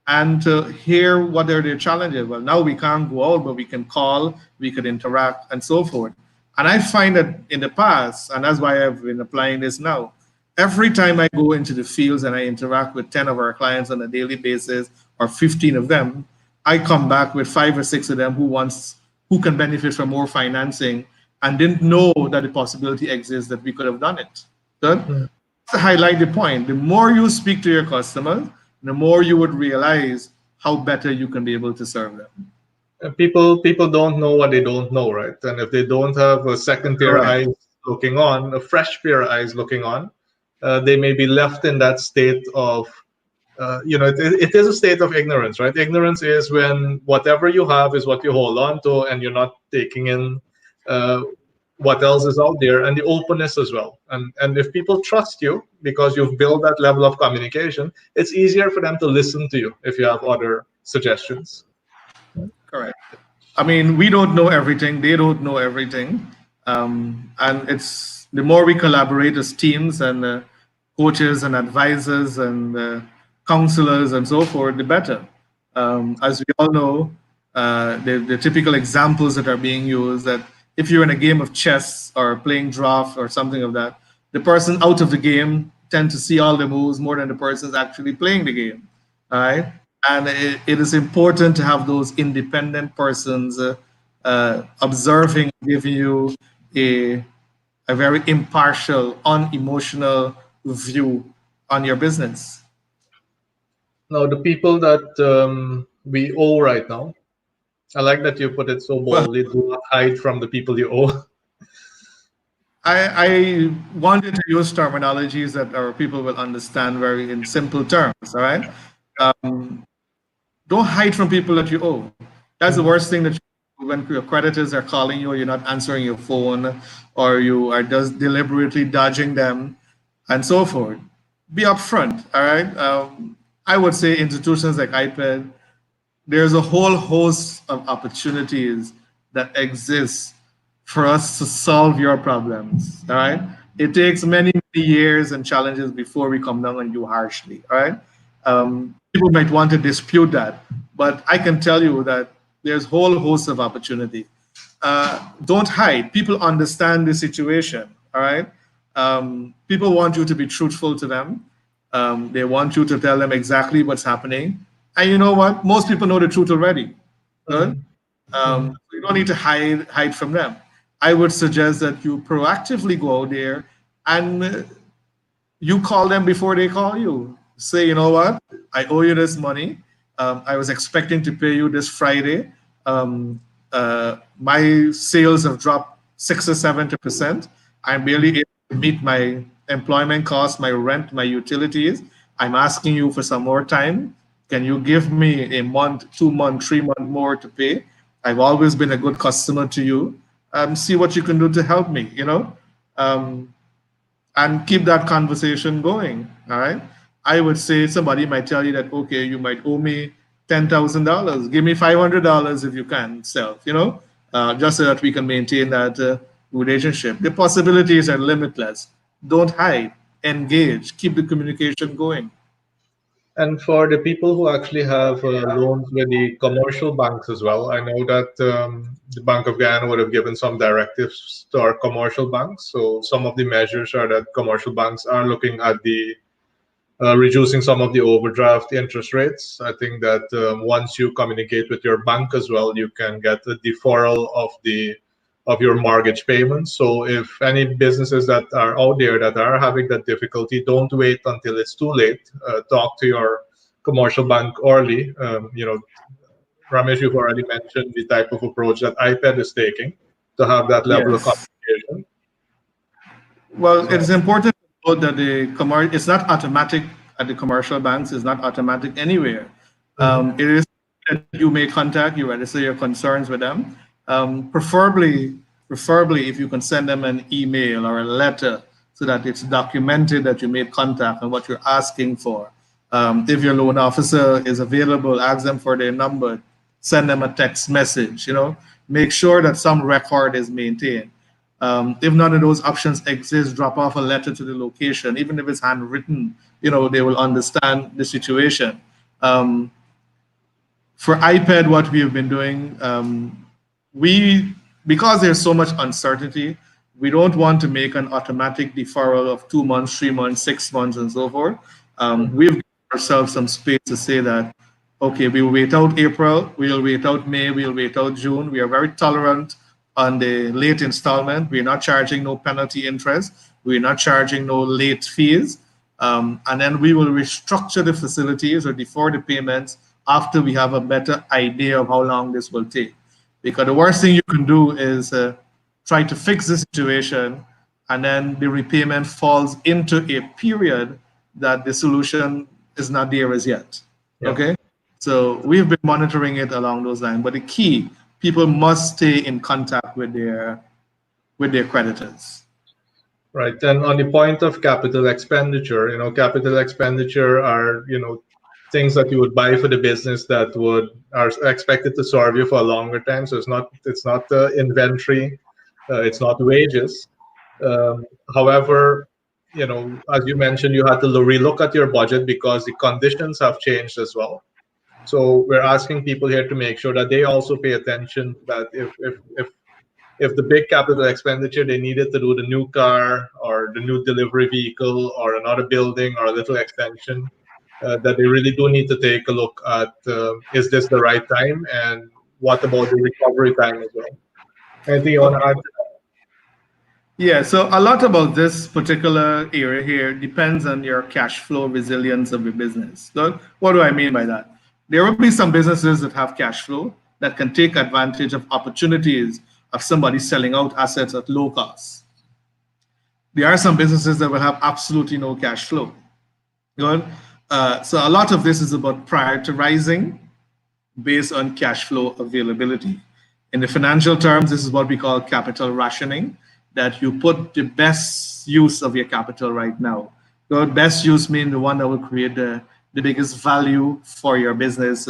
and to hear what are their challenges. Well, now we can't go out, but we can call, we could interact, and so forth. And I find that in the past, and that's why I've been applying this now, every time I go into the fields and I interact with 10 of our clients on a daily basis or 15 of them, I come back with 5 or 6 of them who can benefit from more financing and didn't know that the possibility exists that we could have done it. Good? To highlight the point, the more you speak to your customers, the more you would realize how better you can be able to serve them. People don't know what they don't know, right? And if they don't have a second pair of eyes looking on, a fresh pair of eyes looking on, they may be left in that state of, it is a state of ignorance, right? Ignorance is when whatever you have is what you hold on to, and you're not taking in what else is out there, and the openness as well. And if people trust you because you've built that level of communication, it's easier for them to listen to you if you have other suggestions. Correct. I mean, we don't know everything. They don't know everything. And it's the more we collaborate as teams and coaches and advisors and counselors and so forth, the better. As we all know, the typical examples that are being used that if you're in a game of chess or playing draft or something of that, the person out of the game tend to see all the moves more than the person's actually playing the game. All right. And it is important to have those independent persons observing, giving you a very impartial, unemotional view on your business. Now, the people that we owe right now, I like that you put it so boldly, do not hide from the people you owe. I wanted to use terminologies that our people will understand very in simple terms, all right? Don't hide from people that you owe. That's the worst thing that you do when your creditors are calling you or you're not answering your phone or you are just deliberately dodging them and so forth. Be upfront, all right? I would say institutions like IPED, there's a whole host of opportunities that exist for us to solve your problems, all right? It takes many, many years and challenges before we come down on you harshly, all right? People might want to dispute that, but I can tell you that there's a whole host of opportunity. Don't hide. People understand the situation, all right? People want you to be truthful to them. They want you to tell them exactly what's happening. And you know what? Most people know the truth already. Good? You don't need to hide from them. I would suggest that you proactively go out there and you call them before they call you. Say, you know what? I owe you this money. I was expecting to pay you this Friday. My sales have dropped 6 or 70%. I'm barely able to meet my employment costs, my rent, my utilities. I'm asking you for some more time. Can you give me a month, 2 months, 3 months more to pay? I've always been a good customer to you. See what you can do to help me, and keep that conversation going, all right? I would say somebody might tell you that, okay, you might owe me $10,000. Give me $500 if you can, just so that we can maintain that relationship. The possibilities are limitless. Don't hide, engage, keep the communication going. And for the people who actually have loans with the commercial banks as well, I know that the Bank of Guyana would have given some directives to our commercial banks. So some of the measures are that commercial banks are looking at the reducing some of the overdraft interest rates. I think that once you communicate with your bank as well, you can get a deferral of your mortgage payments. So if any businesses that are out there that are having that difficulty, don't wait until it's too late. Talk to your commercial bank early. Ramesh, you've already mentioned the type of approach that IPED is taking to have that level of communication. Well, it's important to note that it's not automatic at the commercial banks. It's not automatic anywhere. It is that you make contact, you register your concerns with them. Preferably, if you can send them an email or a letter so that it's documented that you made contact and what you're asking for. If your loan officer is available, ask them for their number, send them a text message. make sure that some record is maintained. If none of those options exist, drop off a letter to the location, even if it's handwritten, they will understand the situation. For iPad, what we have been doing, because there's so much uncertainty, we don't want to make an automatic deferral of 2 months, 3 months, 6 months, and so forth. We've given ourselves some space to say that, okay, we'll wait out April, we'll wait out May, we'll wait out June. We are very tolerant on the late installment. We're not charging no penalty interest. We're not charging no late fees. And then we will restructure the facilities or defer the payments after we have a better idea of how long this will take. Because the worst thing you can do is try to fix the situation, and then the repayment falls into a period that the solution is not there as yet. Yeah. Okay? So we've been monitoring it along those lines. But the key, people must stay in contact with their creditors. Right. And on the point of capital expenditure, capital expenditure are, things that you would buy for the business that are expected to serve you for a longer time. So it's not inventory, it's not wages. However, as you mentioned, you had to relook at your budget because the conditions have changed as well. So we're asking people here to make sure that they also pay attention that if the big capital expenditure they needed to do the new car or the new delivery vehicle or another building or a little extension, that they really do need to take a look at, is this the right time, and what about the recovery time as well? Anything you want to add to that? Yeah, so a lot about this particular area here depends on your cash flow resilience of your business. So what do I mean by that? There will be some businesses that have cash flow that can take advantage of opportunities of somebody selling out assets at low cost. There are some businesses that will have absolutely no cash flow. Good. So a lot of this is about prioritizing based on cash flow availability. In the financial terms, this is what we call capital rationing, that you put the best use of your capital right now. The best use means the one that will create the biggest value for your business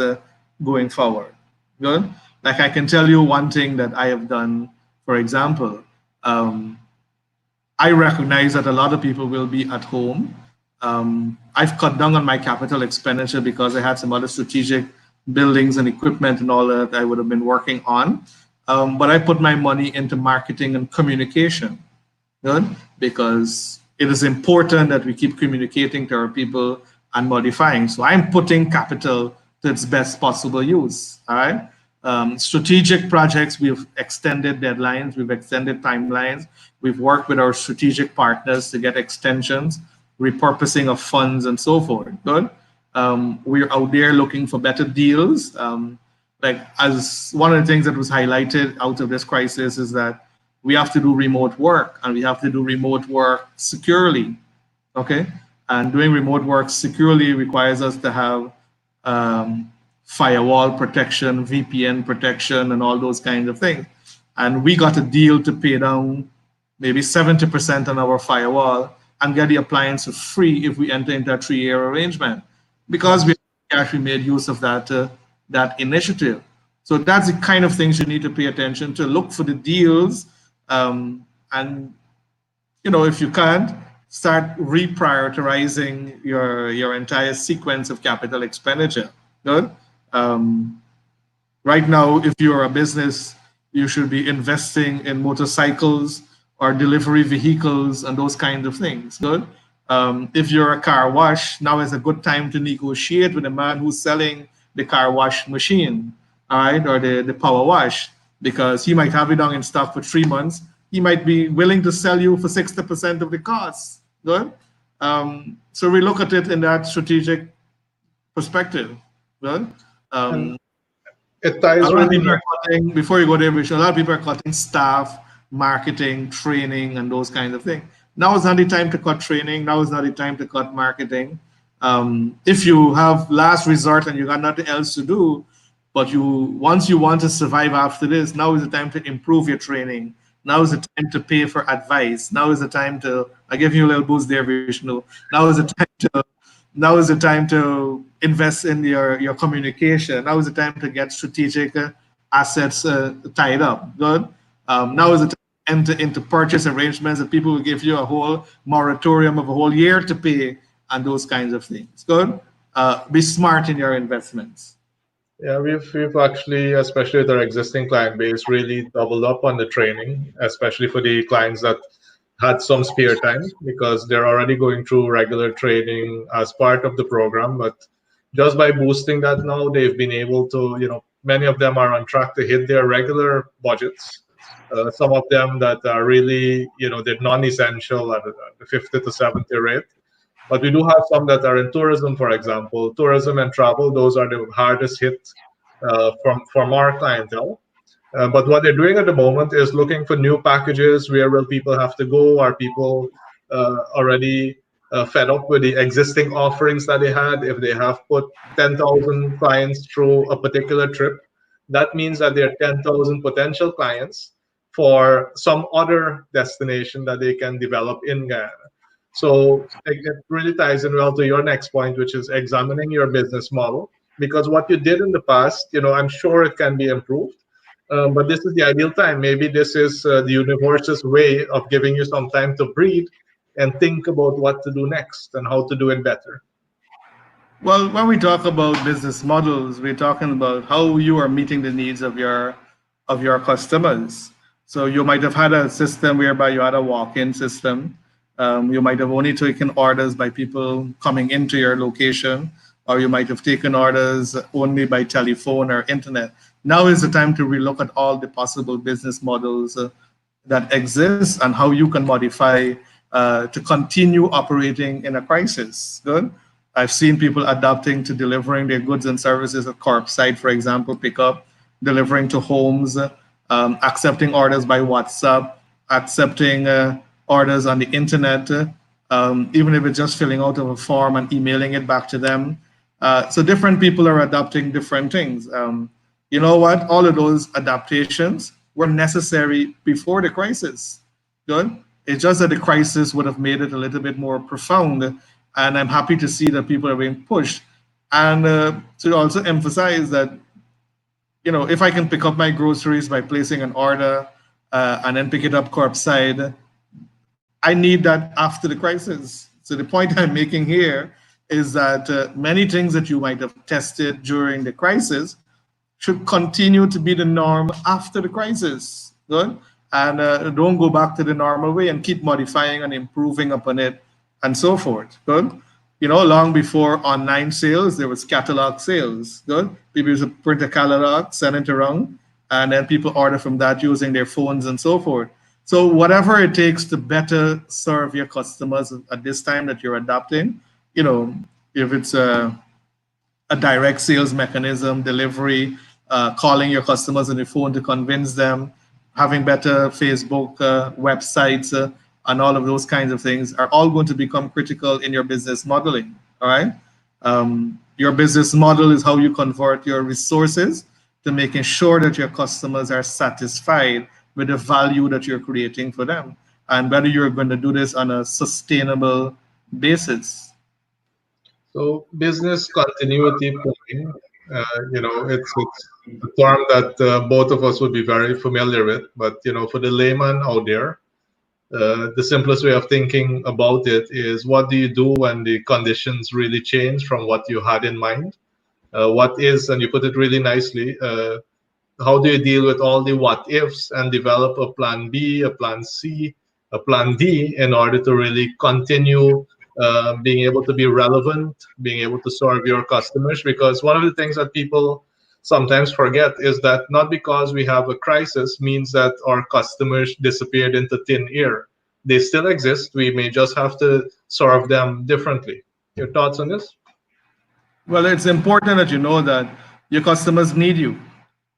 going forward. Good. Like I can tell you one thing that I have done, for example, I recognize that a lot of people will be at home. I've cut down on my capital expenditure because I had some other strategic buildings and equipment and all that I would have been working on. But I put my money into marketing and communication, good? Because it is important that we keep communicating to our people and modifying. So I'm putting capital to its best possible use, all right? Strategic projects, we've extended deadlines, we've extended timelines, we've worked with our strategic partners to get extensions, repurposing of funds and so forth, good? We're out there looking for better deals. Like as one of the things that was highlighted out of this crisis is that we have to do remote work, and we have to do remote work securely, okay? And doing remote work securely requires us to have firewall protection, VPN protection, and all those kinds of things. And we got a deal to pay down maybe 70% on our firewall and get the appliance for free if we enter into a 3-year arrangement. Because we actually made use of that initiative. So that's the kind of things you need to pay attention to. Look for the deals, and if you can't, start reprioritizing your entire sequence of capital expenditure. Good. Right now, if you're a business, you should be investing in motorcycles or delivery vehicles and those kinds of things. Good. If you're a car wash, now is a good time to negotiate with the man who's selling the car wash machine, all right, or the power wash, because he might have it on in stock for 3 months. He might be willing to sell you for 60% of the cost. Good. So we look at it in that strategic perspective. Good. It ties really. Before you go there, a lot of people are cutting staff, marketing, training, and those kinds of things. Now is not the time to cut training. Now is not the time to cut marketing. If you have last resort and you got nothing else to do, but once you want to survive after this, now is the time to improve your training. Now is the time to pay for advice. Now is the time to, I give you a little boost there, Vishnu. Now is the time to invest in your communication. Now is the time to get strategic assets tied up. Good. Now is the time to enter into purchase arrangements that people will give you a whole moratorium of a whole year to pay and those kinds of things. Good. Be smart in your investments. Yeah, we've actually, especially with our existing client base, really doubled up on the training, especially for the clients that had some spare time because they're already going through regular training as part of the program. But just by boosting that now, they've been able to, many of them are on track to hit their regular budgets. Some of them that are really, they're non-essential at the 50 to 70 rate. But we do have some that are in tourism, for example. Tourism and travel, those are the hardest hit from our clientele. But what they're doing at the moment is looking for new packages. Where will people have to go? Are people already fed up with the existing offerings that they had? If they have put 10,000 clients through a particular trip, that means that there are 10,000 potential clients for some other destination that they can develop in Guyana. So it really ties in well to your next point, which is examining your business model. Because what you did in the past, I'm sure it can be improved. But this is the ideal time. Maybe this is the universe's way of giving you some time to breathe and think about what to do next and how to do it better. Well, when we talk about business models, we're talking about how you are meeting the needs of your customers. So you might have had a system whereby you had a walk-in system. You might have only taken orders by people coming into your location, or you might have taken orders only by telephone or internet. Now is the time to relook at all the possible business models that exist and how you can modify to continue operating in a crisis. Good. I've seen people adapting to delivering their goods and services at curbside, for example, pickup, delivering to homes, accepting orders by WhatsApp, accepting orders on the internet, even if it's just filling out of a form and emailing it back to them. So different people are adapting different things. You know what? All of those adaptations were necessary before the crisis. Good. It's just that the crisis would have made it a little bit more profound. And I'm happy to see that people are being pushed. And to also emphasize that, if I can pick up my groceries by placing an order and then pick it up curbside, I need that after the crisis. So the point I'm making here is that many things that you might have tested during the crisis should continue to be the norm after the crisis. Good. And don't go back to the normal way and keep modifying and improving upon it and so forth. Good. Long before online sales, there was catalog sales. Good. People used to print a catalog, send it around, and then people order from that using their phones and so forth. So whatever it takes to better serve your customers at this time that you're adapting, if it's a direct sales mechanism, delivery, calling your customers on the phone to convince them, having better Facebook websites, and all of those kinds of things are all going to become critical in your business modeling. All right. Your business model is how you convert your resources to making sure that your customers are satisfied with the value that you're creating for them, and whether you're going to do this on a sustainable basis. So business continuity planning, it's a term that both of us would be very familiar with. But for the layman out there, the simplest way of thinking about it is, what do you do when the conditions really change from what you had in mind? What is, and you put it really nicely, how do you deal with all the what ifs and develop a plan B, a plan C, a plan D in order to really continue being able to be relevant, being able to serve your customers? Because one of the things that people sometimes forget is that not because we have a crisis means that our customers disappeared into thin air. They still exist. We may just have to serve them differently. Your thoughts on this? Well, it's important that you know that your customers need you.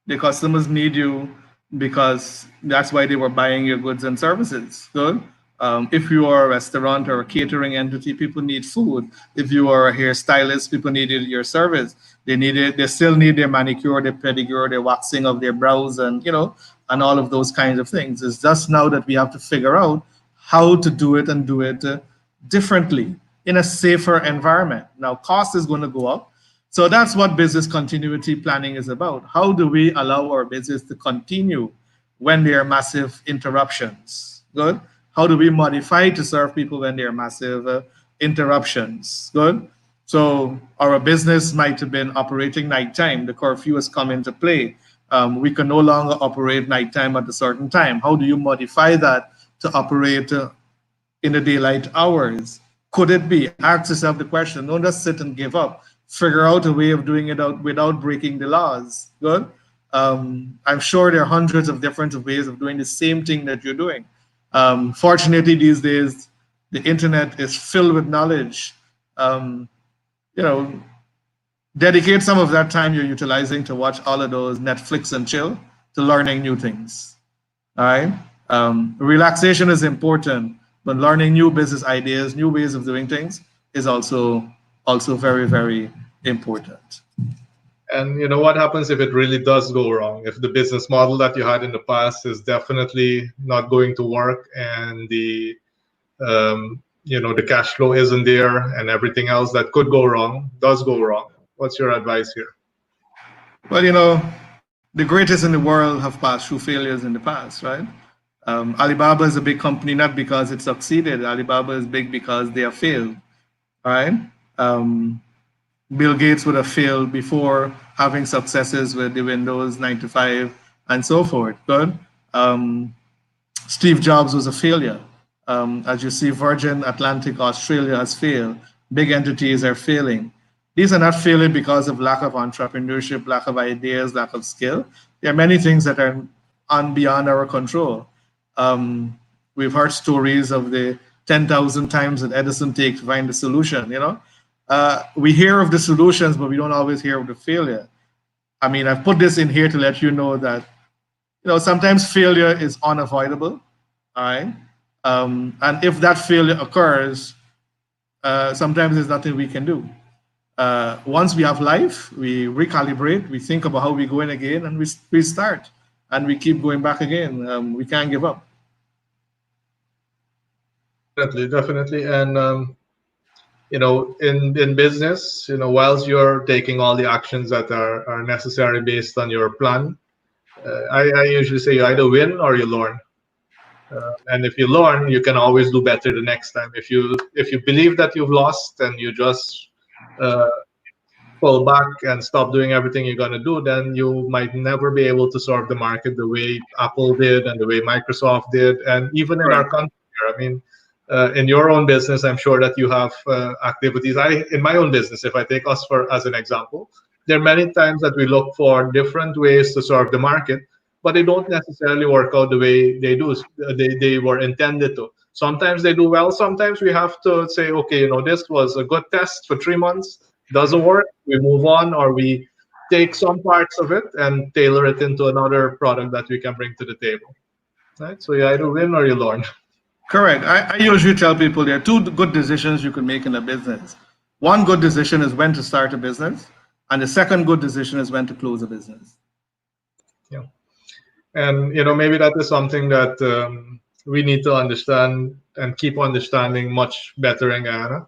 The customers need you because that's why they were buying your goods and services. Good. If you are a restaurant or a catering entity, people need food. If you are a hairstylist, people needed your service. They still need their manicure, their pedicure, their waxing of their brows, and and all of those kinds of things. It's just now that we have to figure out how to do it and do it differently in a safer environment. Now, cost is going to go up. So that's what business continuity planning is about. How do we allow our business to continue when there are massive interruptions? Good. How do we modify to serve people when there are massive interruptions? Good. So our business might have been operating nighttime. The curfew has come into play. We can no longer operate nighttime at a certain time. How do you modify that to operate in the daylight hours? Could it be? Ask yourself the question. Don't just sit and give up. Figure out a way of doing it out without breaking the laws. Good. I'm sure there are hundreds of different ways of doing the same thing that you're doing. Fortunately, these days, the internet is filled with knowledge. You know, dedicate some of that time you're utilizing to watch all of those Netflix and chill to learning new things. All right. Relaxation is important, but learning new business ideas, new ways of doing things is also very, very important. And what happens if it really does go wrong? If the business model that you had in the past is definitely not going to work, and the cash flow isn't there, and everything else that could go wrong does go wrong. What's your advice here? Well, the greatest in the world have passed through failures in the past, right? Alibaba is a big company not because it succeeded. Alibaba is big because they have failed. All right. Bill Gates would have failed before having successes with the Windows 95 and so forth. Good. Steve Jobs was a failure. As you see, Virgin Atlantic Australia has failed. Big entities are failing. These are not failing because of lack of entrepreneurship, lack of ideas, lack of skill. There are many things that are beyond our control. We've heard stories of the 10,000 times that Edison takes to find the solution. We hear of the solutions, but we don't always hear of the failure. I mean, I've put this in here to let you know that sometimes failure is unavoidable. All right. And if that failure occurs, sometimes there's nothing we can do. Once we have life, we recalibrate, we think about how we go in again, and we start, and we keep going back again. We can't give up. Definitely. And in business, whilst you're taking all the actions that are necessary based on your plan, I usually say you either win or you learn. And if you learn, you can always do better the next time. If you believe that you've lost and you just pull back and stop doing everything you're going to do, then you might never be able to serve the market the way Apple did and the way Microsoft did, and even in our country. I mean, in your own business, I'm sure that you have activities. In my own business, if I take us as an example, there are many times that we look for different ways to serve the market, but they don't necessarily work out the way they were intended to. Sometimes they do well. Sometimes we have to say, okay, this was a good test for 3 months. Doesn't work, we move on, or we take some parts of it and tailor it into another product that we can bring to the table. Right? So you either win or you learn. Correct. I usually tell people there are two good decisions you can make in a business. One good decision is when to start a business, and the second good decision is when to close a business. Yeah. And maybe that is something that we need to understand and keep understanding much better in Guyana.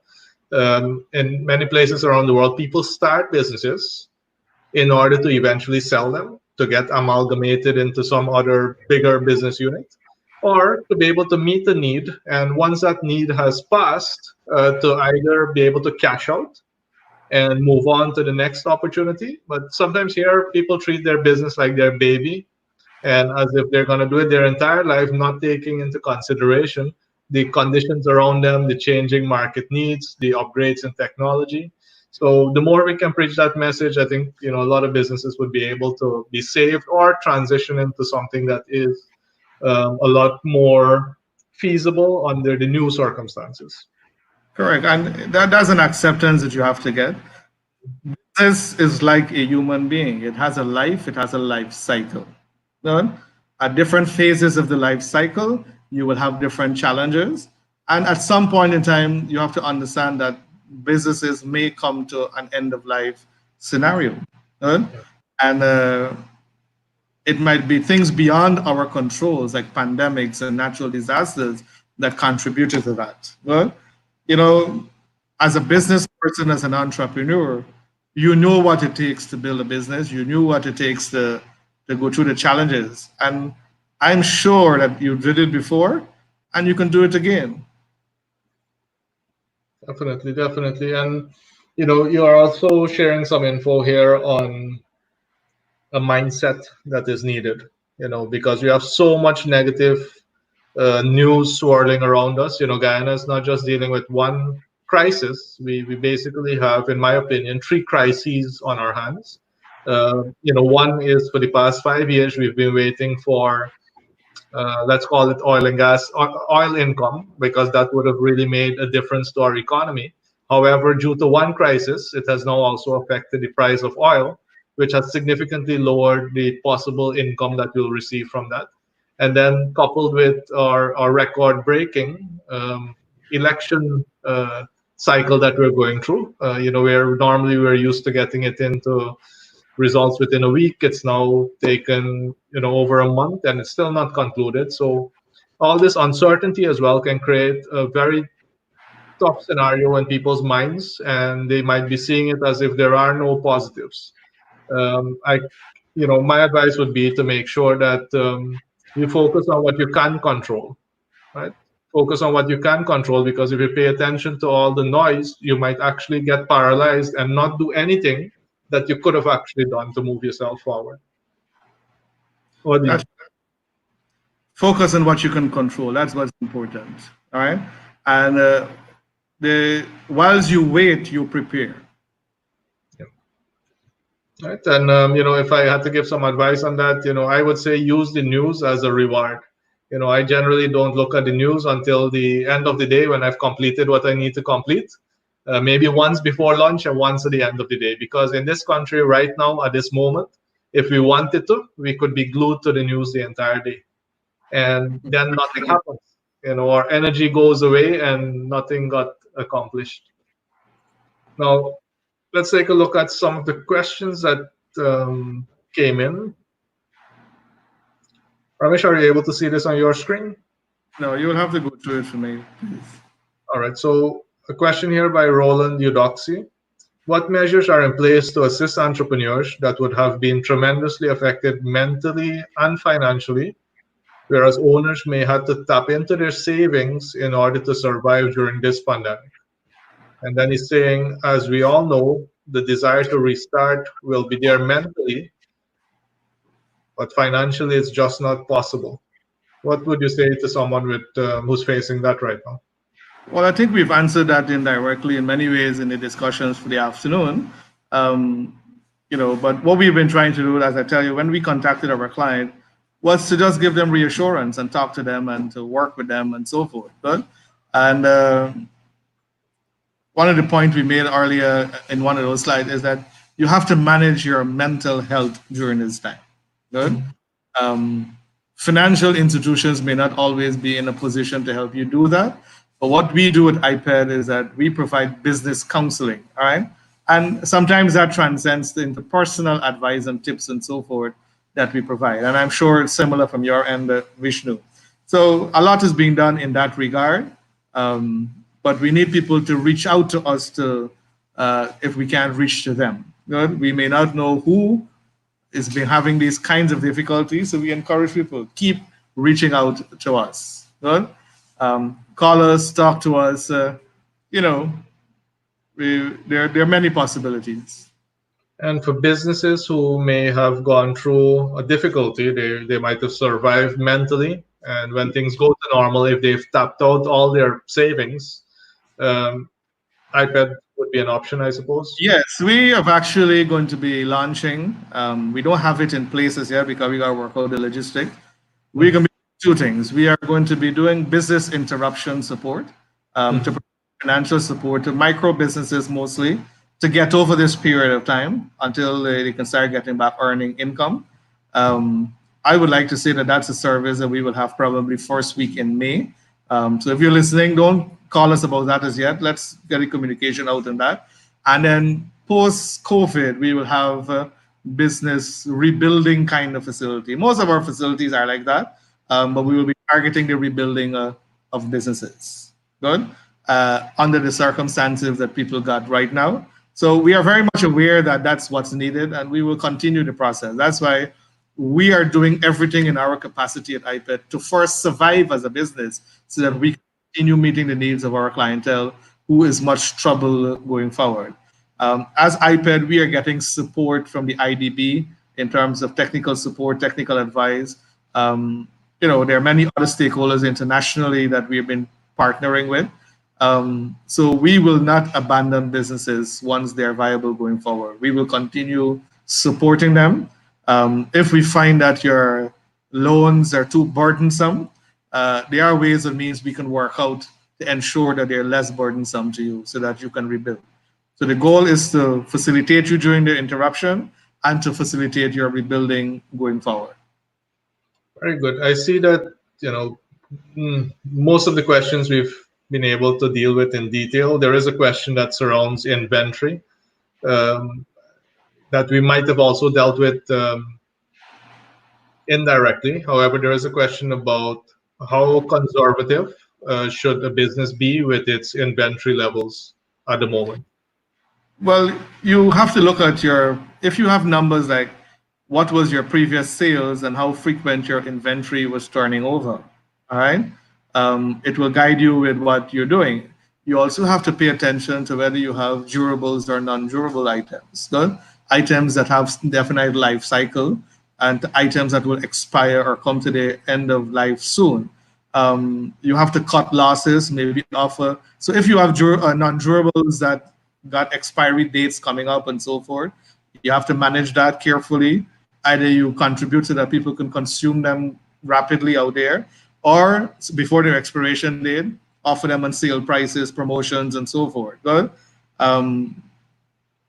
In many places around the world, people start businesses in order to eventually sell them, to get amalgamated into some other bigger business unit, or to be able to meet a need. And once that need has passed, to either be able to cash out and move on to the next opportunity. But sometimes here, people treat their business like their baby, and as if they're going to do it their entire life, not taking into consideration the conditions around them, the changing market needs, the upgrades in technology. So the more we can preach that message, I think a lot of businesses would be able to be saved or transition into something that is a lot more feasible under the new circumstances. Correct. And that's an acceptance that you have to get. This is like a human being. It has a life, it has a life cycle. Right? At different phases of the life cycle, you will have different challenges. And at some point in time, you have to understand that businesses may come to an end of life scenario. Right? And it might be things beyond our controls, like pandemics and natural disasters, that contributed to that. Well, as a business person, as an entrepreneur, you know what it takes to build a business. You knew what it takes to go through the challenges. And I'm sure that you did it before and you can do it again. Definitely, definitely. And you are also sharing some info here on a mindset that is needed, because we have so much negative news swirling around us. Guyana is not just dealing with one crisis. We basically have, in my opinion, three crises on our hands. One is for the past 5 years, we've been waiting for, let's call it oil and gas, oil income, because that would have really made a difference to our economy. However, due to one crisis, it has now also affected the price of oil, which has significantly lowered the possible income that we'll receive from that. And then coupled with our record breaking election cycle that we're going through, where normally we're used to getting it into results within a week. It's now taken, over a month, and it's still not concluded. So all this uncertainty as well can create a very tough scenario in people's minds, and they might be seeing it as if there are no positives. I, my advice would be to make sure that you focus on what you can control, right? Focus on what you can control, because if you pay attention to all the noise, you might actually get paralyzed and not do anything that you could have actually done to move yourself forward. What do That's you? focus on what you can control. That's what's important. All right. And the whilst you wait, you prepare. Yeah. Right. And if I had to give some advice on that, I would say use the news as a reward. I generally don't look at the news until the end of the day when I've completed what I need to complete. Maybe once before lunch and once at the end of the day. Because in this country right now, at this moment, if we wanted to, we could be glued to the news the entire day, and then nothing happens. Our energy goes away and nothing got accomplished. Now, let's take a look at some of the questions that came in. Ramesh, are you able to see this on your screen? No, you'll have to go through it for me, please. All right. So, a question here by Roland Eudoxy. What measures are in place to assist entrepreneurs that would have been tremendously affected mentally and financially, whereas owners may have to tap into their savings in order to survive during this pandemic? And then he's saying, as we all know, the desire to restart will be there mentally, but financially it's just not possible. What would you say to someone who's facing that right now? Well, I think we've answered that indirectly in many ways in the discussions for the afternoon. Um, but what we've been trying to do, as I tell you, when we contacted our client, was to just give them reassurance and talk to them and to work with them and so forth. Good. And one of the points we made earlier in one of those slides is that you have to manage your mental health during this time. Good. Um, Financial institutions may not always be in a position to help you do that. But what we do at iPad is that we provide business counseling, all right? And sometimes that transcends into personal advice and tips and so forth that we provide. And I'm sure it's similar from your end, Vishnu. So a lot is being done in that regard. But we need people to reach out to us to, if we can't reach to them. Good? We may not know who is been having these kinds of difficulties, so we encourage people keep reaching out to us. Good? Call us, talk to us. There are many possibilities. And for businesses who may have gone through a difficulty, they might have survived mentally. And when things go to normal, if they've tapped out all their savings, iPad would be an option, I suppose. Yes, we are actually going to be launching. We don't have it in places yet because we got to work out the logistics. We're going to be doing two things. We are going to be doing business interruption support, to provide financial support to micro businesses mostly to get over this period of time until they can start getting back earning income. I would like to say that that's a service that we will have probably first week in May. So if you're listening, don't call us about that as yet. Let's get a communication out on that. And then post COVID, we will have a business rebuilding kind of facility. Most of our facilities are like that, but we will be targeting the rebuilding of businesses. Good. Under the circumstances that people got right now. So we are very much aware that that's what's needed, and we will continue the process. That's why we are doing everything in our capacity at iPad to first survive as a business so that we can continue meeting the needs of our clientele who is much trouble going forward. As iPad, we are getting support from the IDB in terms of technical support, technical advice. There are many other stakeholders internationally that we have been partnering with. So we will not abandon businesses once they're viable going forward. We will continue supporting them. If we find that your loans are too burdensome, there are ways and means we can work out to ensure that they're less burdensome to you so that you can rebuild. So the goal is to facilitate you during the interruption and to facilitate your rebuilding going forward. Very good. I see that, most of the questions we've been able to deal with in detail. There is a question that surrounds inventory that we might have also dealt with indirectly. However, there is a question about how conservative should a business be with its inventory levels at the moment. Well, you have to look at if you have numbers like what was your previous sales and how frequent your inventory was turning over, all right? It will guide you with what you're doing. You also have to pay attention to whether you have durables or non-durable items. Good? Items that have definite life cycle and items that will expire or come to the end of life soon. You have to cut losses, maybe offer. So if you have non-durables that got expiry dates coming up and so forth, you have to manage that carefully. Either you contribute so that people can consume them rapidly out there, or before their expiration date, offer them on sale prices, promotions, and so forth. Good.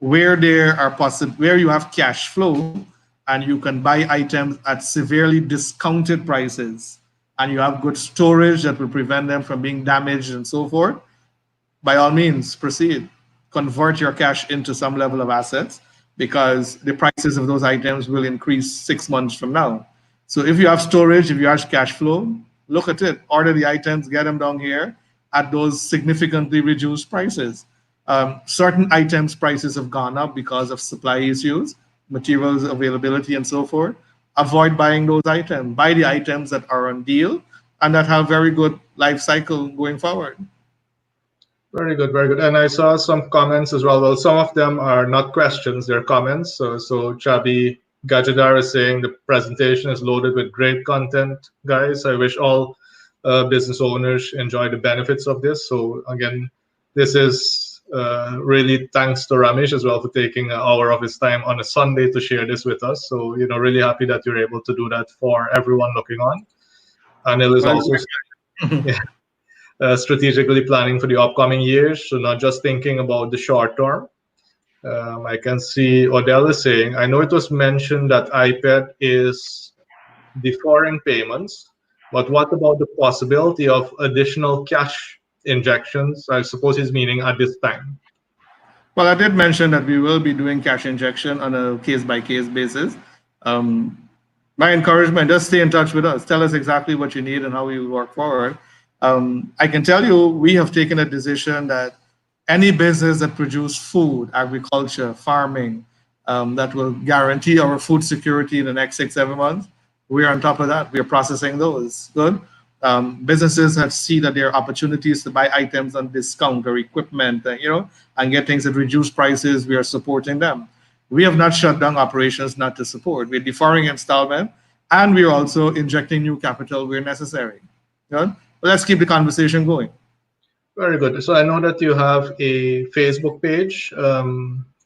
Where you have cash flow and you can buy items at severely discounted prices, and you have good storage that will prevent them from being damaged and so forth, by all means, proceed. Convert your cash into some level of assets because the prices of those items will increase 6 months from now. So if you have storage, if you have cash flow, look at it. Order the items, get them down here at those significantly reduced prices. Certain items prices have gone up because of supply issues, materials availability, and so forth. Avoid buying those items. Buy the items that are on deal and that have very good life cycle going forward. Very good, very good. And I saw some comments as well. Well, some of them are not questions, they're comments. So Chabi Gajadar is saying the presentation is loaded with great content, guys. I wish all business owners enjoy the benefits of this. So again, this is really thanks to Ramesh as well for taking an hour of his time on a Sunday to share this with us. So, really happy that you're able to do that for everyone looking on. Anil is also strategically planning for the upcoming years, so not just thinking about the short term. I can see Odell is saying, I know it was mentioned that iPad is deferring payments, but what about the possibility of additional cash injections? I suppose he's meaning at this time. Well, I did mention that we will be doing cash injection on a case-by-case basis. My encouragement, just stay in touch with us. Tell us exactly what you need and how we will work forward. I can tell you we have taken a decision that any business that produces food, agriculture, farming, that will guarantee our food security in the next 6-7 months, we are on top of that. We are processing those. Good. Businesses have seen that there are opportunities to buy items on discount or equipment, and get things at reduced prices. We are supporting them. We have not shut down operations not to support. We're deferring installment, and we're also injecting new capital where necessary. Good. Well, let's keep the conversation going. Very good. So I know that you have a Facebook page.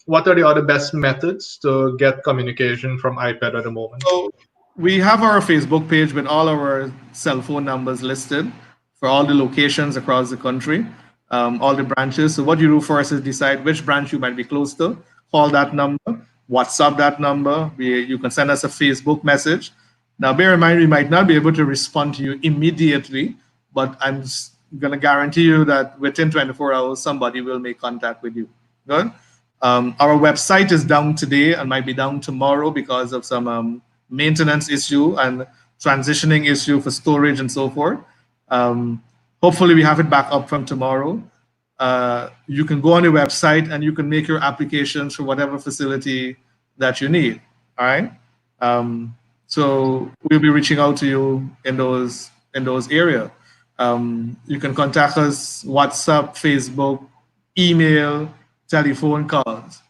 What are the other best methods to get communication from iPad at the moment? So we have our Facebook page with all our cell phone numbers listed for all the locations across the country, all the branches. So what you do first is decide which branch you might be close to, call that number, WhatsApp that number. You can send us a Facebook message. Now, bear in mind, we might not be able to respond to you immediately, but I'm going to guarantee you that within 24 hours, somebody will make contact with you. Good. Our website is down today and might be down tomorrow because of some maintenance issue and transitioning issue for storage and so forth. Hopefully, we have it back up from tomorrow. you can go on the website and you can make your applications for whatever facility that you need. All right. So we'll be reaching out to you in those areas. You can contact us WhatsApp, Facebook, email, telephone calls.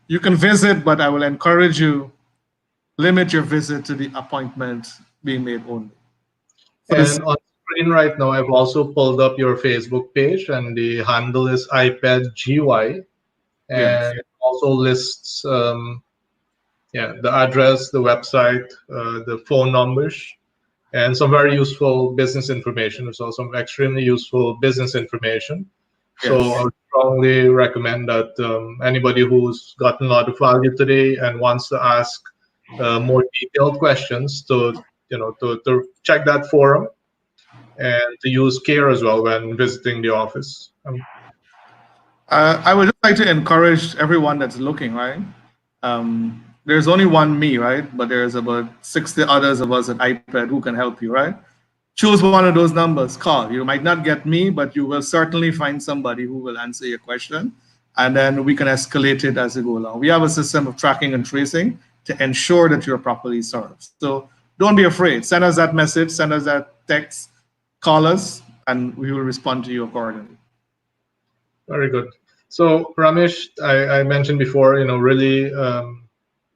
You can visit, but I will encourage you limit your visit to the appointment being made only. And on screen right now, I've also pulled up your Facebook page, and the handle is iPadGY, Yes. and it also lists the address, the website, the phone numbers, and some very useful business information. So some extremely useful business information. So I Yes. would strongly recommend that anybody who's gotten a lot of value today and wants to ask more detailed questions to check that forum and to use care as well when visiting the office. I would just like to encourage everyone that's looking, right? There's only one me, right? But there's about 60 others of us at iPad who can help you, right? Choose one of those numbers, call. You might not get me, but you will certainly find somebody who will answer your question. And then we can escalate it as we go along. We have a system of tracking and tracing to ensure that you're properly served. So don't be afraid. Send us that message, send us that text, call us, and we will respond to you accordingly. Very good. So Ramesh, I mentioned before, really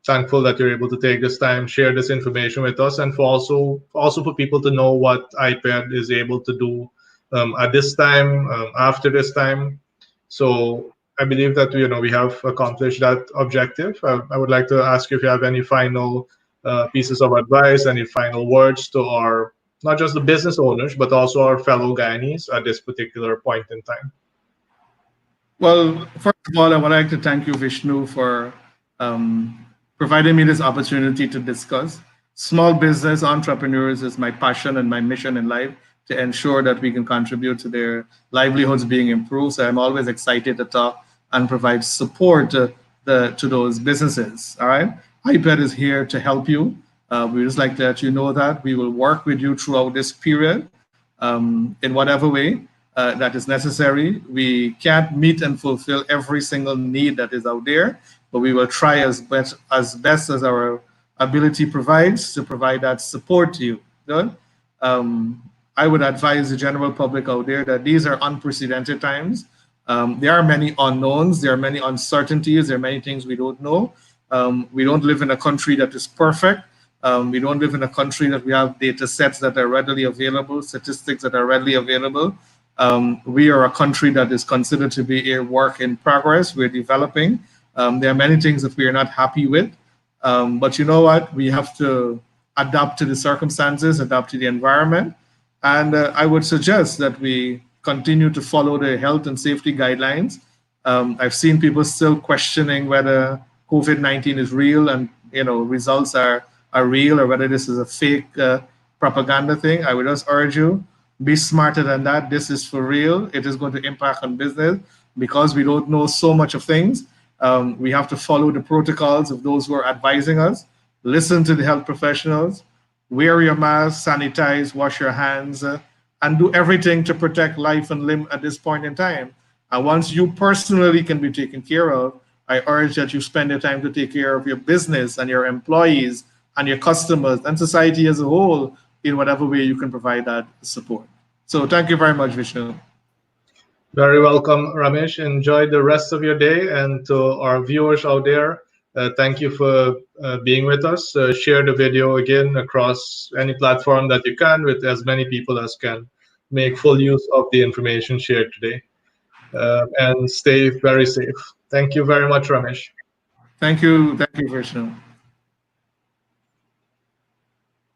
thankful that you're able to take this time, share this information with us, and for also for people to know what iPad is able to do at this time, after this time. So I believe that we have accomplished that objective. I would like to ask you if you have any final pieces of advice, any final words to our not just the business owners, but also our fellow Guyanese at this particular point in time. Well, first of all, I would like to thank you, Vishnu, for um, providing me this opportunity to discuss. Small business entrepreneurs is my passion and my mission in life to ensure that we can contribute to their livelihoods being improved. So I'm always excited to talk and provide support to those businesses. All right. iPad is here to help you. We just like to let you know that we will work with you throughout this period in whatever way that is necessary. We can't meet and fulfill every single need that is out there, but we will try as best as our ability provides to provide that support to you. Good. I would advise the general public out there that these are unprecedented times. There are many unknowns, there are many uncertainties, there are many things we don't know. We don't live in a country that is perfect. We don't live in a country that we have data sets that are readily available, statistics that are readily available. We are a country that is considered to be a work in progress. We're developing. There are many things that we are not happy with. But you know what? We have to adapt to the circumstances, adapt to the environment. And I would suggest that we continue to follow the health and safety guidelines. I've seen people still questioning whether COVID-19 is real and results are real, or whether this is a fake propaganda thing. I would just urge you, be smarter than that. This is for real. It is going to impact on business because we don't know so much of things. We have to follow the protocols of those who are advising us, listen to the health professionals, wear your mask, sanitize, wash your hands, and do everything to protect life and limb at this point in time. And once you personally can be taken care of, I urge that you spend your time to take care of your business and your employees and your customers and society as a whole in whatever way you can provide that support. So thank you very much, Vishnu. Very welcome, Ramesh. Enjoy the rest of your day. And to our viewers out there, thank you for being with us. Share the video again across any platform that you can with as many people as can. Make full use of the information shared today. And stay very safe. Thank you very much, Ramesh. Thank you, Vishnu.